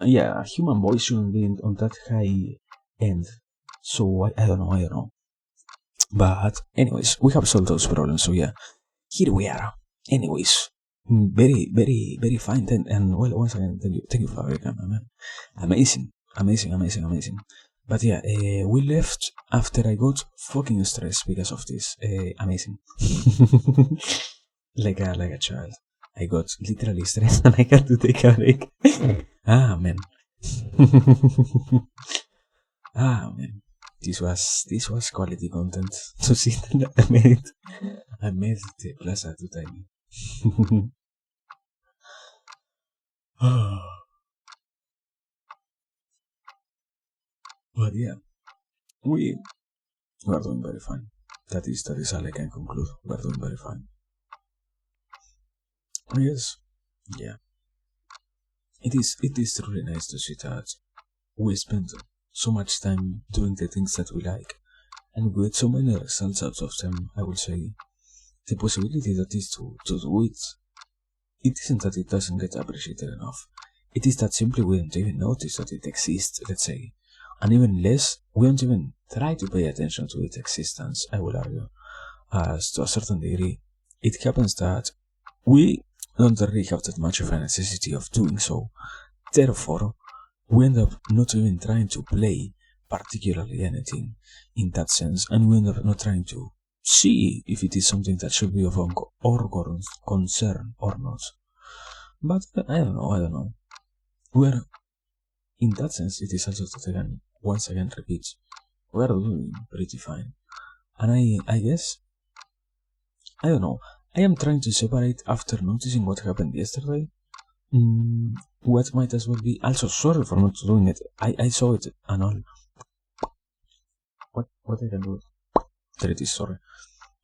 yeah, human voice shouldn't be on that high end. So I don't know. But anyways, we have solved those problems. So yeah, here we are. Anyways, very fine. And well, once again, thank you, Fabrica, man. Amazing. But yeah, we left after I got fucking stressed because of this. Amazing. like a child. I got literally stressed and I had to take a break. Man. Man. This was quality content. To see that I made the plaza too tiny. But yeah, we are doing very fine. That is all I can conclude. We are doing very fine. Yes, yeah. It is truly nice to see that we spend so much time doing the things that we like, and with so many results out of them. I will say the possibility that is to do it, it isn't that it doesn't get appreciated enough. It is that simply we don't even notice that it exists, let's say. And even less, we don't even try to pay attention to its existence, I will argue. As to a certain degree, it happens that we don't really have that much of a necessity of doing so. Therefore, we end up not even trying to play particularly anything in that sense, and we end up not trying to see if it is something that should be of our concern or not. But I don't know. We're, in that sense, it is also that again, once again repeat, we're doing pretty fine. And I guess, I don't know, I am trying to separate after noticing what happened yesterday. What might as well be, also sorry for not doing it. I saw it and all. What I can do? There it is, sorry.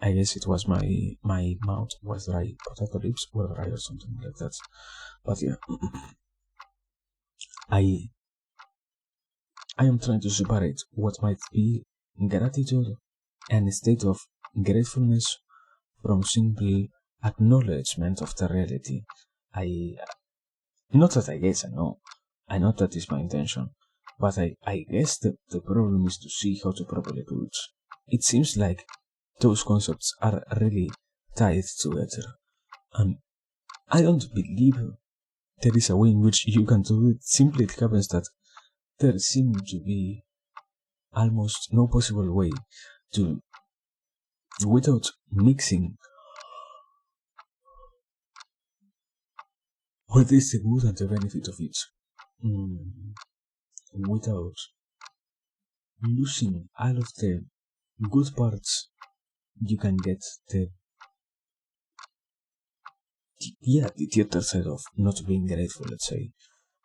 I guess it was my mouth was dry, potato lips were dry or something like that. But yeah, I am trying to separate what might be gratitude and a state of gratefulness from simple acknowledgement of the reality. Not that I guess I know that is my intention, but I guess the problem is to see how to properly do it. It seems like those concepts are really tied together, and I don't believe there is a way in which you can do it. Simply it happens that there seems to be almost no possible way to, without mixing what is the good and the benefit of it, without losing all of the good parts you can get, the other side of not being grateful, let's say,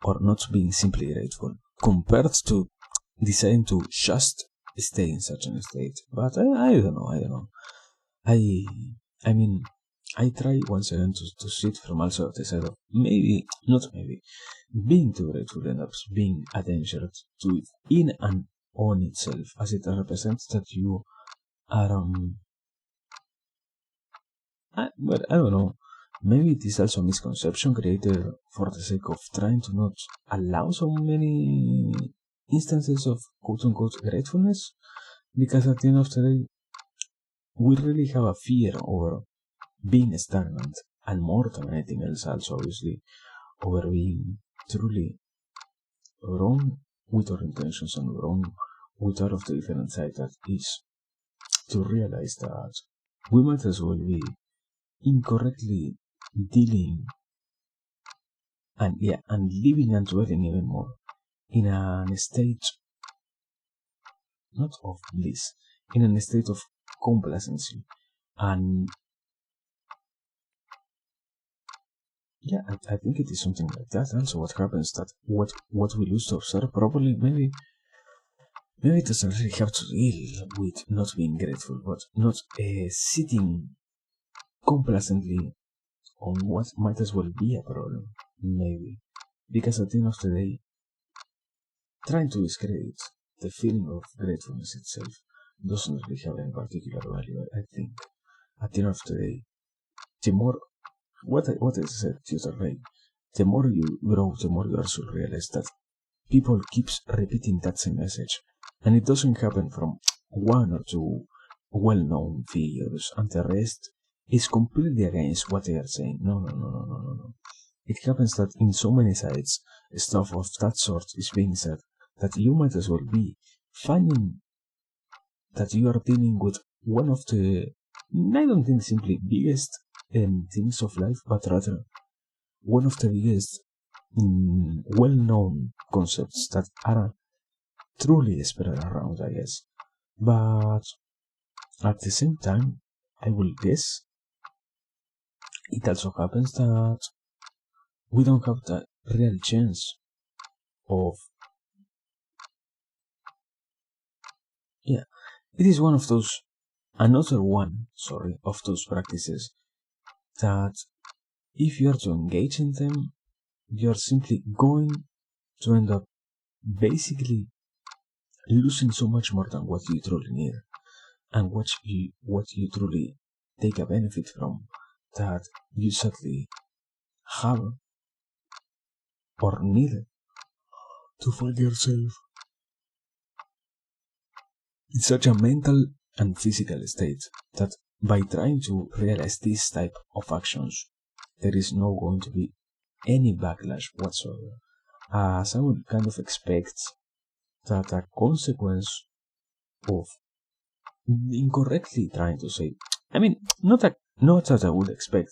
or not being simply grateful, compared to deciding to just stay in such a state. But I don't know. I mean, I try once again to see it from also the side of not maybe, being too grateful ends up being a danger to it in and on itself, as it represents that you are, but I don't know, maybe it is also a misconception created for the sake of trying to not allow so many instances of quote unquote gratefulness, because at the end of the day, we really have a fear over being stagnant, and more than anything else, also obviously, over being truly wrong with our intentions and wrong with all of the different side that is, to realize that we might as well be incorrectly dealing and living and dwelling even more in a state not of bliss, in a state of complacency. And yeah, I think it is something like that. Also, what happens that what we lose to observe properly, maybe it doesn't really have to deal with not being grateful, but not sitting complacently on what might as well be a problem, maybe. Because at the end of the day, trying to discredit the feeling of gratefulness itself doesn't really have any particular value, I think. At the end of the day, the more, what I said the other day, the more you grow, the more you also realize that people keeps repeating that same message, and it doesn't happen from one or two well-known figures, and the rest is completely against what they are saying. No. It happens that in so many sites, stuff of that sort is being said that you might as well be finding that you are dealing with one of the, I don't think simply biggest things of life, but rather one of the biggest well-known concepts that are truly spread around, I guess. But at the same time, I will guess it also happens that we don't have that real chance of, yeah, it is one of those, another one, sorry, of those practices that if you are to engage in them, you are simply going to end up basically losing so much more than what you truly need and what you truly take a benefit from that you sadly have or need to find yourself in such a mental and physical state that by trying to realize this type of actions, there is not going to be any backlash whatsoever. As I would kind of expect that a consequence of incorrectly trying to say, I mean, not that I would expect.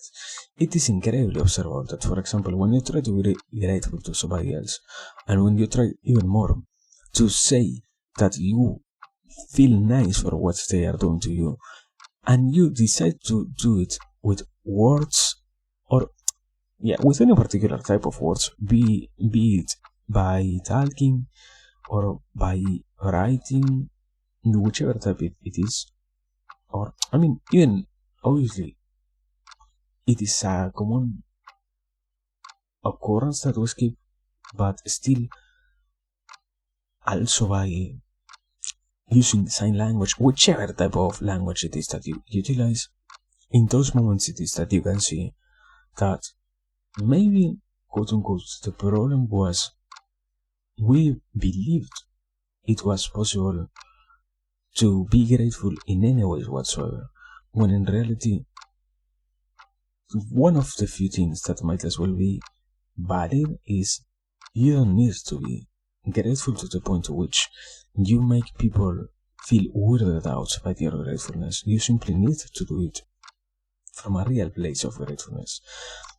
It is incredibly observable that, for example, when you try to be grateful to somebody else, and when you try even more to say that you feel nice for what they are doing to you, and you decide to do it with words or with any particular type of words, be it by talking or by writing, whichever type it is, or I mean, even obviously, it is a common occurrence that we skip, but still, also by using sign language, whichever type of language it is that you utilize, in those moments it is that you can see that maybe, quote unquote, the problem was we believed it was possible to be grateful in any way whatsoever, when in reality, one of the few things that might as well be valid is you don't need to be grateful to the point to which you make people feel weirded out by your gratefulness. You simply need to do it from a real place of gratefulness,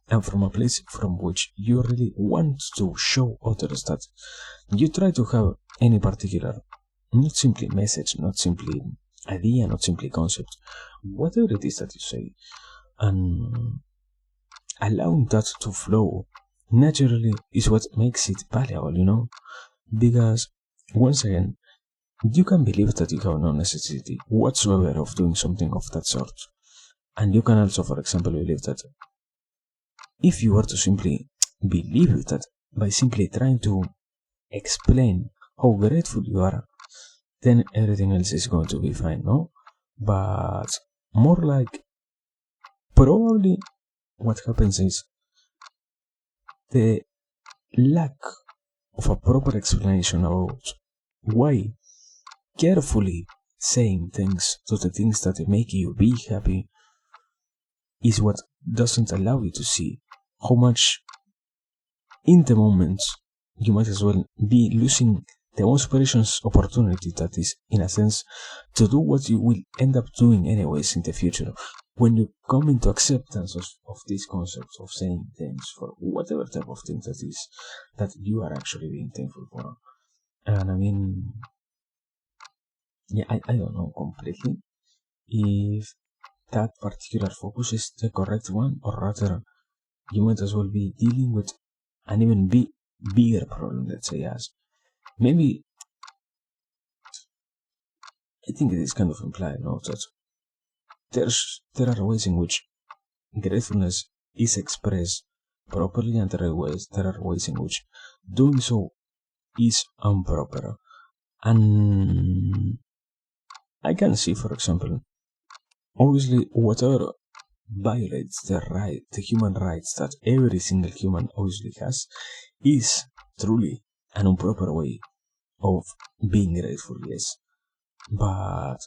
and from a place from which you really want to show others that you try to have any particular, not simply message, not simply idea, not simply concept, whatever it is that you say, and allowing that to flow naturally is what makes it valuable, because once again, you can believe that you have no necessity whatsoever of doing something of that sort, and you can also, for example, believe that if you were to simply believe that by simply trying to explain how grateful you are, then everything else is going to be fine, no? But more like, probably what happens is the lack of a proper explanation about why carefully saying things to the things that make you be happy is what doesn't allow you to see how much in the moment you might as well be losing the most precious opportunity that is, in a sense, to do what you will end up doing anyways in the future, when you come into acceptance of these concepts of saying things for whatever type of thing that is that you are actually being thankful for. And I mean, I don't know completely if that particular focus is the correct one, or rather you might as well be dealing with an even bigger problem, let's say, as maybe I think it is kind of implied, no, that there are ways in which gratefulness is expressed properly, and there are ways in which doing so is improper. And I can see, for example, obviously whatever violates the human rights that every single human obviously has, is truly an improper way of being grateful, yes. But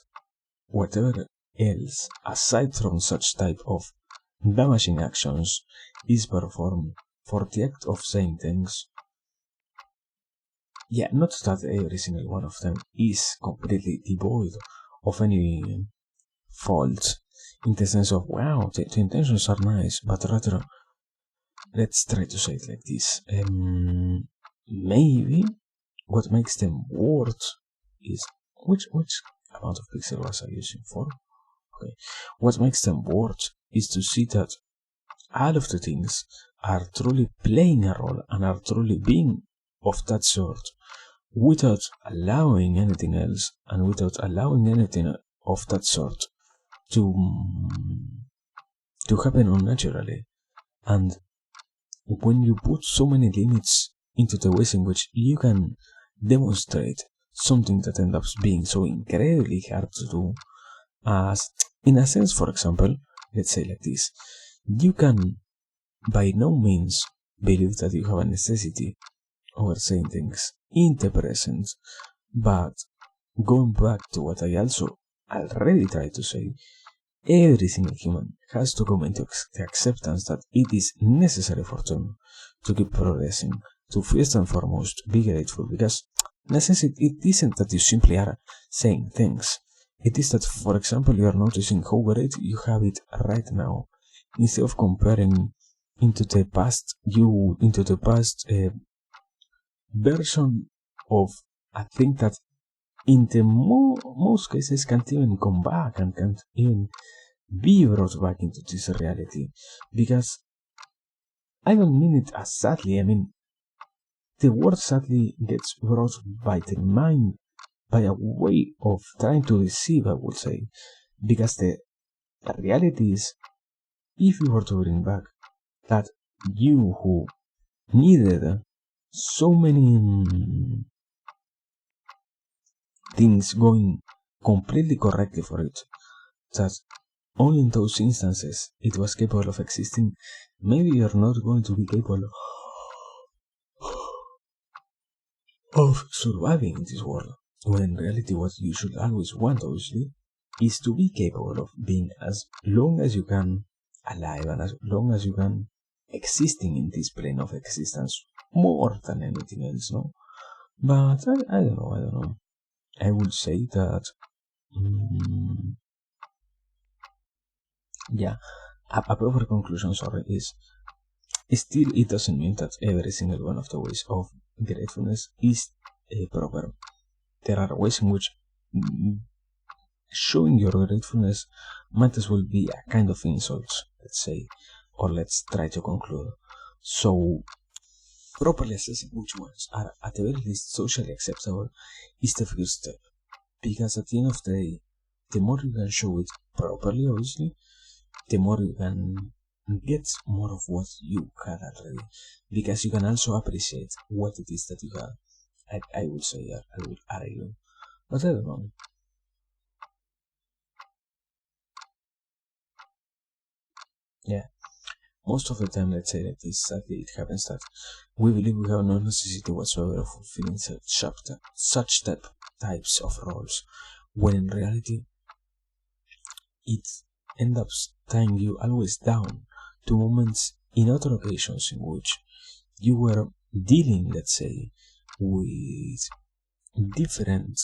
whatever else, aside from such type of damaging actions, is performed for the act of saying things, not that every single one of them is completely devoid of any fault, in the sense of, wow, the intentions are nice, but rather, let's try to say it like this. Maybe what makes them worse is, which amount of pixel was I using for? Okay. What makes them worse is to see that all of the things are truly playing a role and are truly being of that sort, without allowing anything else and without allowing anything of that sort to happen unnaturally. And when you put so many limits into the ways in which you can demonstrate something that ends up being so incredibly hard to do, as in a sense, for example, let's say like this. You can by no means believe that you have a necessity over saying things in the present, but going back to what I also already tried to say, every single human has to come into the acceptance that it is necessary for them to keep progressing, to first and foremost be grateful, because necessity, it isn't that you simply are saying things. It is that, for example, you are noticing how great you have it right now, instead of comparing into the past version of a thing that in the most cases can't even come back and can't even be brought back into this reality. Because I don't mean it as sadly, I mean the word sadly gets brought by the mind by a way of trying to deceive, I would say. Because the reality is, if you were to bring back that you who needed so many things going completely correctly for it, that only in those instances it was capable of existing, maybe you're not going to be capable of surviving in this world. When in reality, what you should always want, obviously, is to be capable of being as long as you can alive and as long as you can existing in this plane of existence more than anything else, no? But I don't know. I would say that, yeah, a proper conclusion, sorry, is still it doesn't mean that every single one of the ways of gratefulness is proper. There are ways in which showing your gratefulness might as well be a kind of insult, let's say, or let's try to conclude. So, properly assessing which ones are at the very least socially acceptable is the first step. Because at the end of the day, the more you can show it properly, obviously, the more you can get more of what you had already. Because you can also appreciate what it is that you have. I would say, I would argue. But I don't know. Yeah. Most of the time, let's say that this, sadly, it happens that we believe we have no necessity whatsoever of fulfilling such types of roles, when in reality, it ends up tying you always down to moments in other occasions in which you were dealing, let's say, with different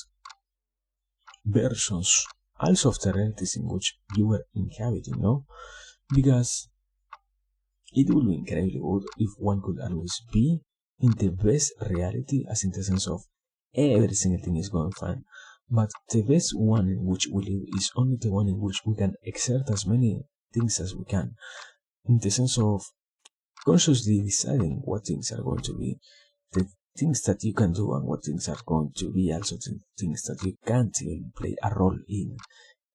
versions also of the realities in which you were inhabiting, no? Because it would be incredibly good if one could always be in the best reality, as in the sense of every single thing is going fine. But the best one in which we live is only the one in which we can exert as many things as we can, in the sense of consciously deciding what things are going to be, the things that you can do, and what things are going to be also the things that you can't even play a role in,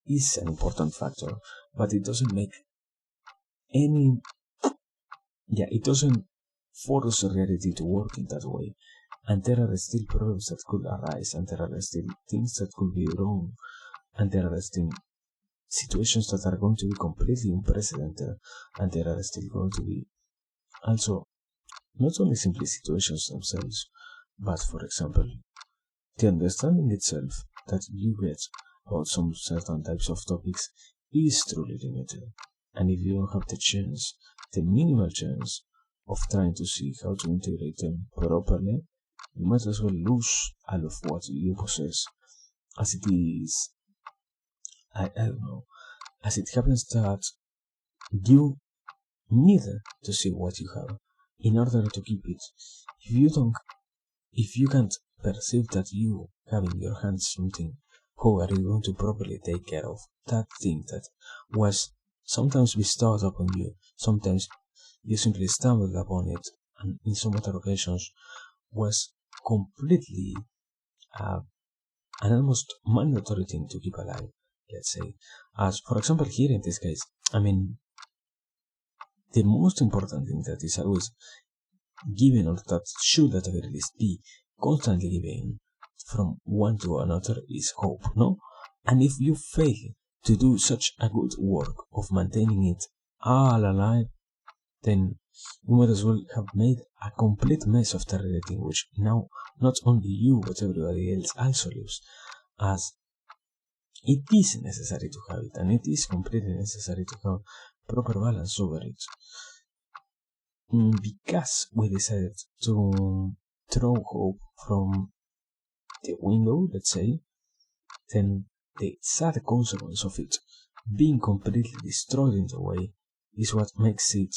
is an important factor. But it doesn't make any, it doesn't force reality to work in that way. And there are still problems that could arise, and there are still things that could be wrong, and there are still situations that are going to be completely unprecedented, and there are still going to be also not only simply situations themselves, but for example, the understanding itself that you get about some certain types of topics is truly limited. And if you don't have the chance, the minimal chance of trying to see how to integrate them properly, you might as well lose all of what you possess. As it is, I don't know, as it happens that you need to see what you have in order to keep it. If you can't perceive that you have in your hands something, how are you going to properly take care of that thing that was sometimes bestowed upon you, sometimes you simply stumbled upon it, and in some other occasions was completely an almost mandatory thing to keep alive, let's say. As for example, here in this case, I mean, the most important thing that is always given, or that should at the very least be constantly given from one to another, is hope, no? And if you fail to do such a good work of maintaining it all alive, then we might as well have made a complete mess of the rating, which now not only you but everybody else also lives, as it is necessary to have it, and it is completely necessary to have proper balance over it. Because we decided to throw hope from the window, let's say, then the sad consequence of it being completely destroyed in the way is what makes it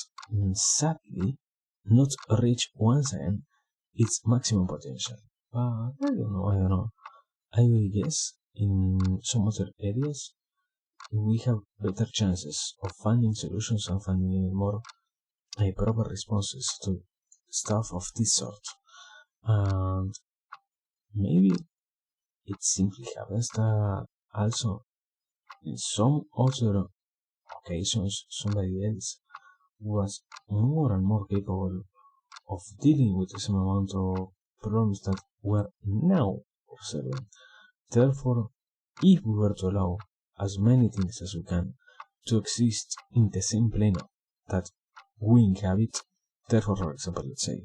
sadly not reach once again its maximum potential. But I don't know. I guess in some other areas we have better chances of finding solutions and finding more proper responses to stuff of this sort. And maybe it simply happens that also in some other occasions somebody else was more and more capable of dealing with the same amount of problems that were now observing. Therefore, if we were to allow as many things as we can to exist in the same plane that we inhabit, therefore, for example, let's say,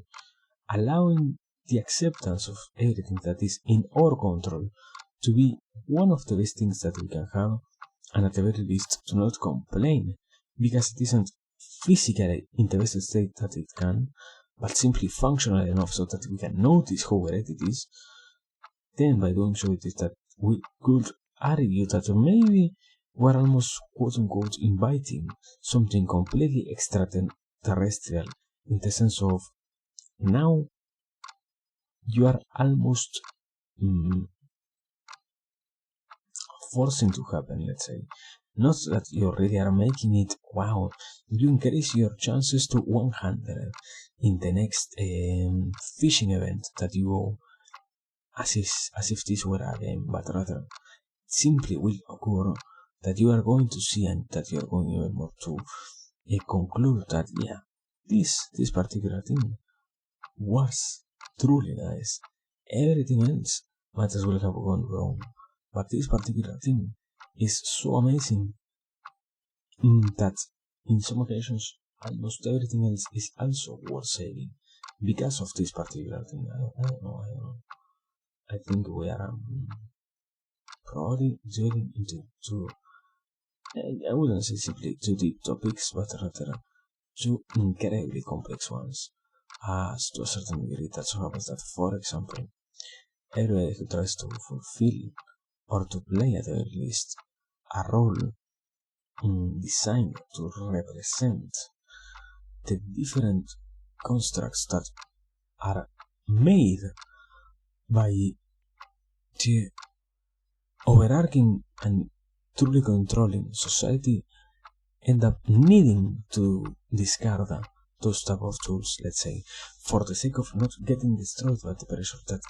allowing the acceptance of everything that is in our control to be one of the best things that we can have, and at the very least to not complain because it isn't physically in the best state that it can, but simply functional enough so that we can notice how great it is, then by doing so it is that we could argue that maybe we're almost quote unquote inviting something completely extraterrestrial in the sense of now you are almost forcing to happen, let's say. Not that you really are making it, wow, you increase your chances to 100 in the next fishing event that you go, as if this were a game, but rather simply will occur that you are going to see and that you are going even more to conclude that, yeah, this particular thing was truly nice. Everything else might as well have gone wrong, but this particular thing is so amazing that in some occasions almost everything else is also worth saving because of this particular thing. I don't know. I think we are probably dwelling into two, I wouldn't say simply two deep topics, but rather two incredibly complex ones. As to a certain degree, that so happens that, for example, everybody who tries to fulfill or to play at the very least a role designed to represent the different constructs that are made by the overarching and truly controlling society end up needing to discard those type of tools, let's say, for the sake of not getting destroyed by the pressure that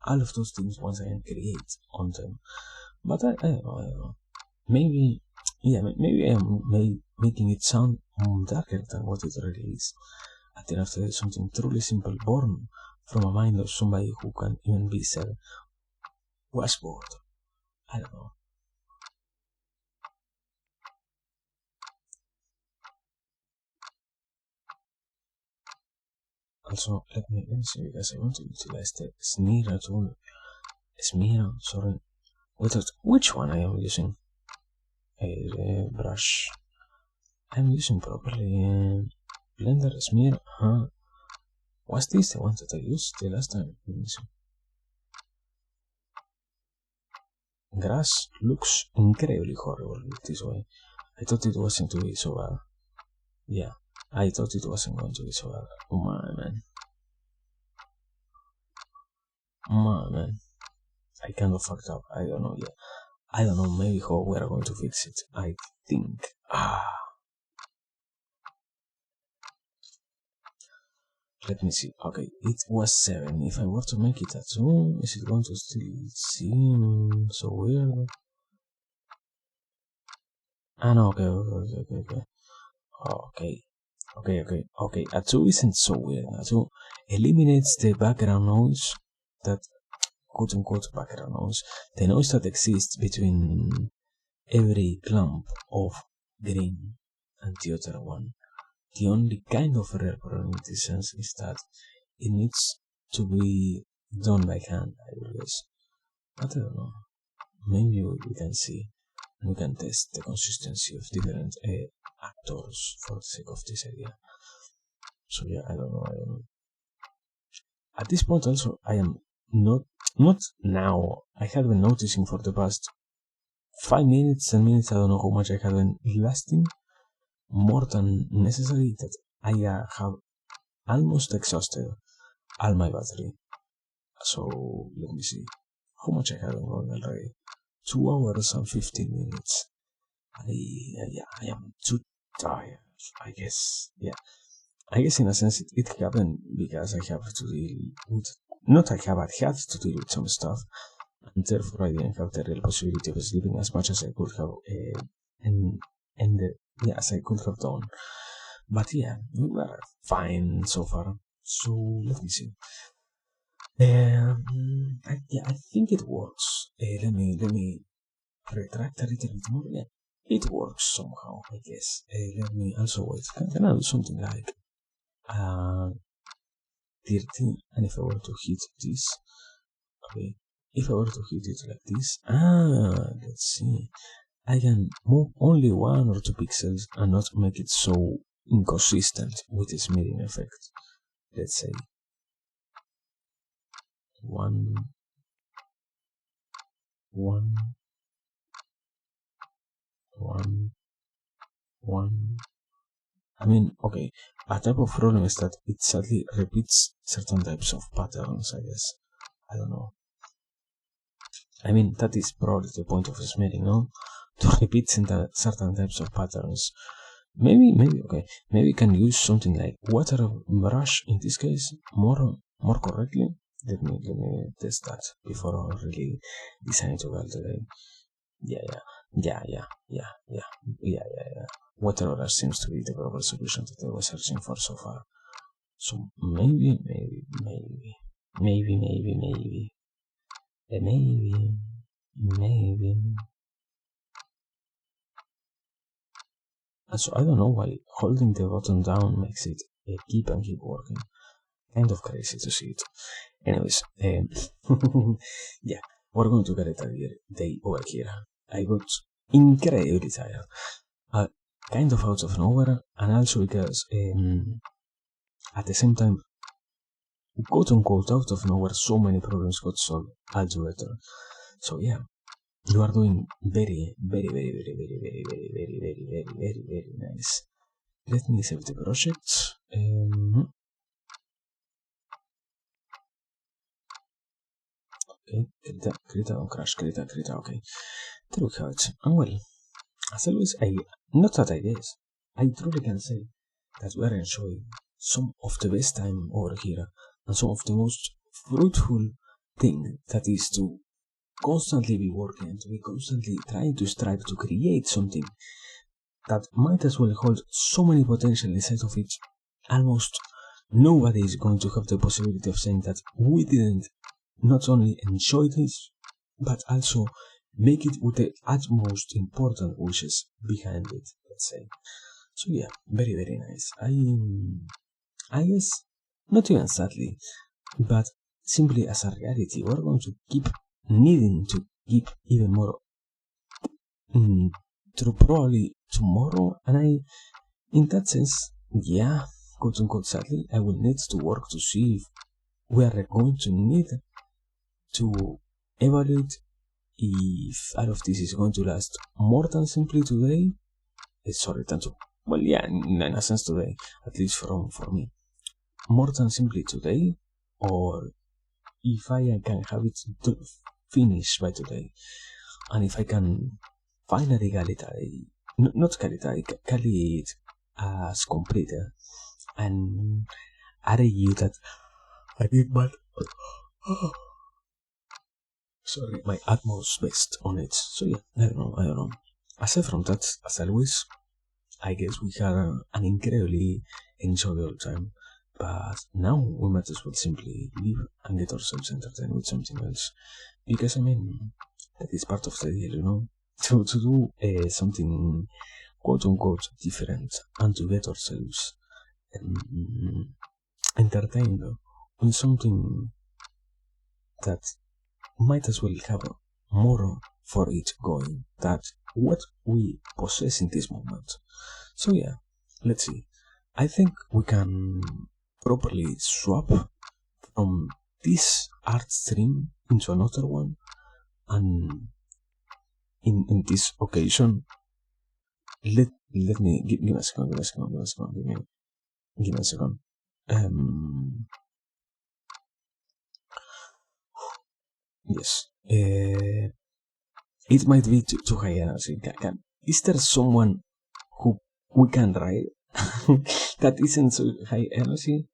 all of those things once again create on them. But I don't know. Maybe I am making it sound darker than what it really is. At the end of the day, something truly simple born from a mind of somebody who can even be said was bored. I don't know. Also, let me see because I want to utilize the smear tool. Smear, sorry. Which one I am using? A brush. I'm using properly Blender smear. Was this the one that I used the last time? Let me see. Grass looks incredibly horrible this way. I thought it wasn't to be so bad. Yeah, I thought it wasn't going to be so bad. Oh my man. I kind of fucked up. I don't know yet. I don't know maybe how we're going to fix it. I think. Let me see. Okay, it was 7. If I were to make it a 2, is it going to still seem so weird? No, okay. A 2 isn't so weird. A 2 eliminates the background noise, that quote unquote background noise, the noise that exists between every clump of green, and the other one. The only kind of rare problem in this sense is that it needs to be done by hand, I guess. But I don't know. Maybe we can see and we can test the consistency of different actors for the sake of this idea. So yeah, I don't know. At this point also, I am not now. I have been noticing for the past 5 minutes, 10 minutes, I don't know how much I have been lasting, more than necessary, that I have almost exhausted all my battery. So let me see how much I have been going already. 2 hours and 15 minutes. I am too tired, I guess. Yeah. I guess in a sense it happened because I have to deal with, not I have, I had to deal with some stuff, and therefore I didn't have the real possibility of sleeping as much as I could have, as I could have done. But yeah, we were fine so far. So let me see. I think it works. Let me retract a little bit more. Yeah, it works somehow, I guess. Let me also wait. Can I do something like 13? And if I were to hit this, okay, if I were to hit it like this, let's see, I can move only 1 or 2 pixels and not make it so inconsistent with the smithing effect. Let's say 1, 1, 1, 1. I mean, okay, a type of problem is that it sadly repeats certain types of patterns, I guess. I don't know. I mean, that is probably the point of smithing, no? To repeat certain types of patterns. Maybe, okay. Maybe you can use something like water brush in this case more correctly. Let me test that before I really decide to go today. Yeah. Water brush seems to be the proper solution that I was searching for so far. So maybe. So I don't know why holding the button down makes it keep working. Kind of crazy to see it. Anyways, yeah, we're going to get it a day over here. I got incredibly tired. Kind of out of nowhere, and also because at the same time, quote unquote, out of nowhere, so many problems got solved altogether. So yeah, you are doing very nice. Let me save the project. Okay, Krita, don't crash, Krita, okay. There we have it. And well, as always, not that I guess, I truly can say that we are enjoying some of the best time over here, and some of the most fruitful thing that is to constantly be working and to be constantly trying to strive to create something that might as well hold so many potential inside of it. Almost nobody is going to have the possibility of saying that we didn't not only enjoy this, but also make it with the utmost important wishes behind it, let's say. So yeah, very nice. I guess, not even sadly, but simply as a reality, we're going to keep needing to keep even more through probably tomorrow, and in that sense, yeah, quote unquote sadly, I will need to work to see if we are going to need to evaluate if all of this is going to last more than simply today. Well, yeah, in a sense today, at least for me, more than simply today, or if I can have it finished by today, and if I can finally call it as completed, and argue you that I did my utmost best on it. So yeah, I don't know. Aside from that, as always, I guess we had an incredibly enjoyable time. But now we might as well simply leave and get ourselves entertained with something else. Because I mean, that is part of the deal, to do something quote unquote different and to get ourselves entertained on something that might as well have more for it going that what we possess in this moment. So yeah, let's see. I think we can properly swap from this art stream into another one, and in this occasion, let me give me a second, give me a second. Yes. It might be too high energy. Is there someone who we can write that isn't so high energy?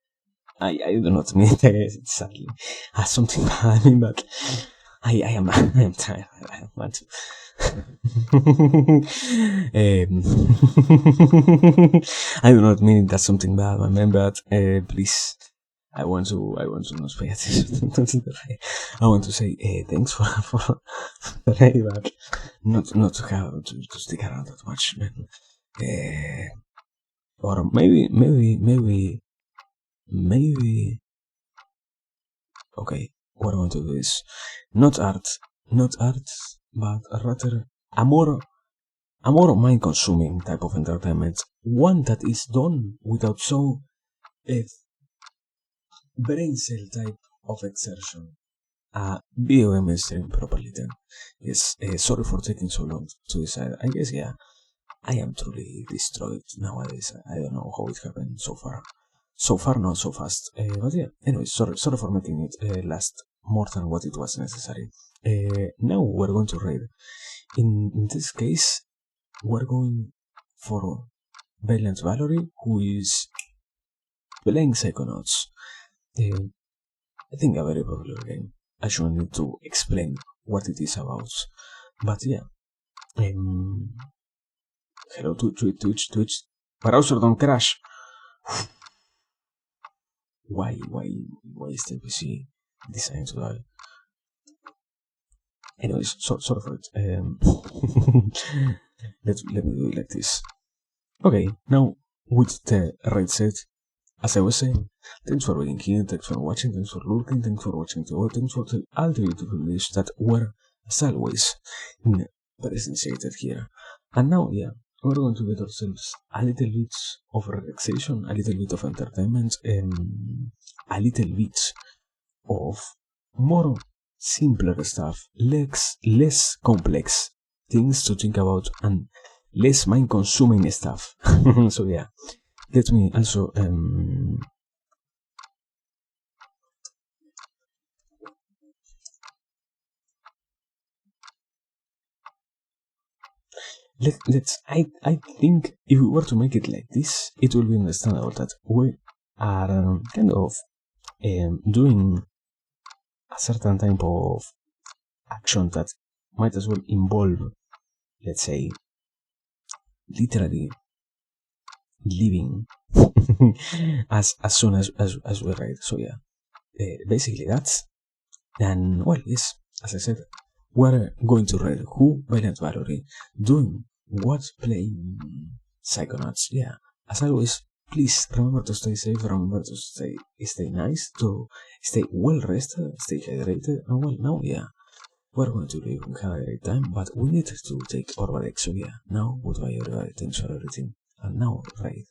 I do not mean it sadly as something bad, but I am tired. I want to. I do not mean that's something bad, my man, but please. I want to not pay attention to the I want to say thanks for the ride, but not to have to stick around that much, man. Or maybe okay, what I want to do is not art, but rather a more mind-consuming type of entertainment, one that is done without so brain cell type of exertion. Video game stream properly then. Yes, sorry for taking so long to decide. I guess, yeah, I am truly destroyed nowadays. I don't know how it happened so far. So far, not so fast. But yeah, anyway, sorry for making it last more than what it was necessary. Now we're going to raid. In this case, we're going for Valiant Valerie, who is playing Psychonauts. I think a very popular game. I shouldn't need to explain what it is about. But yeah. Hello, Twitch. Browser don't crash. Why is the PC designed to die? Anyways, sorry for it. Let me do it like this. Okay, now with the right set, as I was saying, thanks for being here, thanks for watching, thanks for lurking, thanks for watching the audio, thanks for all the beautiful videos that were, as always, presented here. And now, yeah, we're going to get ourselves a little bit of relaxation, a little bit of entertainment, a little bit of more simpler stuff, less complex things to think about, and less mind-consuming stuff. So yeah, let me also I think if we were to make it like this, it will be understandable that we are kind of doing a certain type of action that might as well involve, let's say, literally living as soon as we write. So yeah, basically that's, and well, yes, as I said, we're going to read who Valiant Valerie doing what, playing Psychonauts. Yeah, as always, please remember to stay safe, remember to stay nice, to stay well rested, stay hydrated, and well, now, yeah, we're going to leave and have a great time, but we need to take our break. So yeah, now goodbye everybody, thanks for everything, and now right.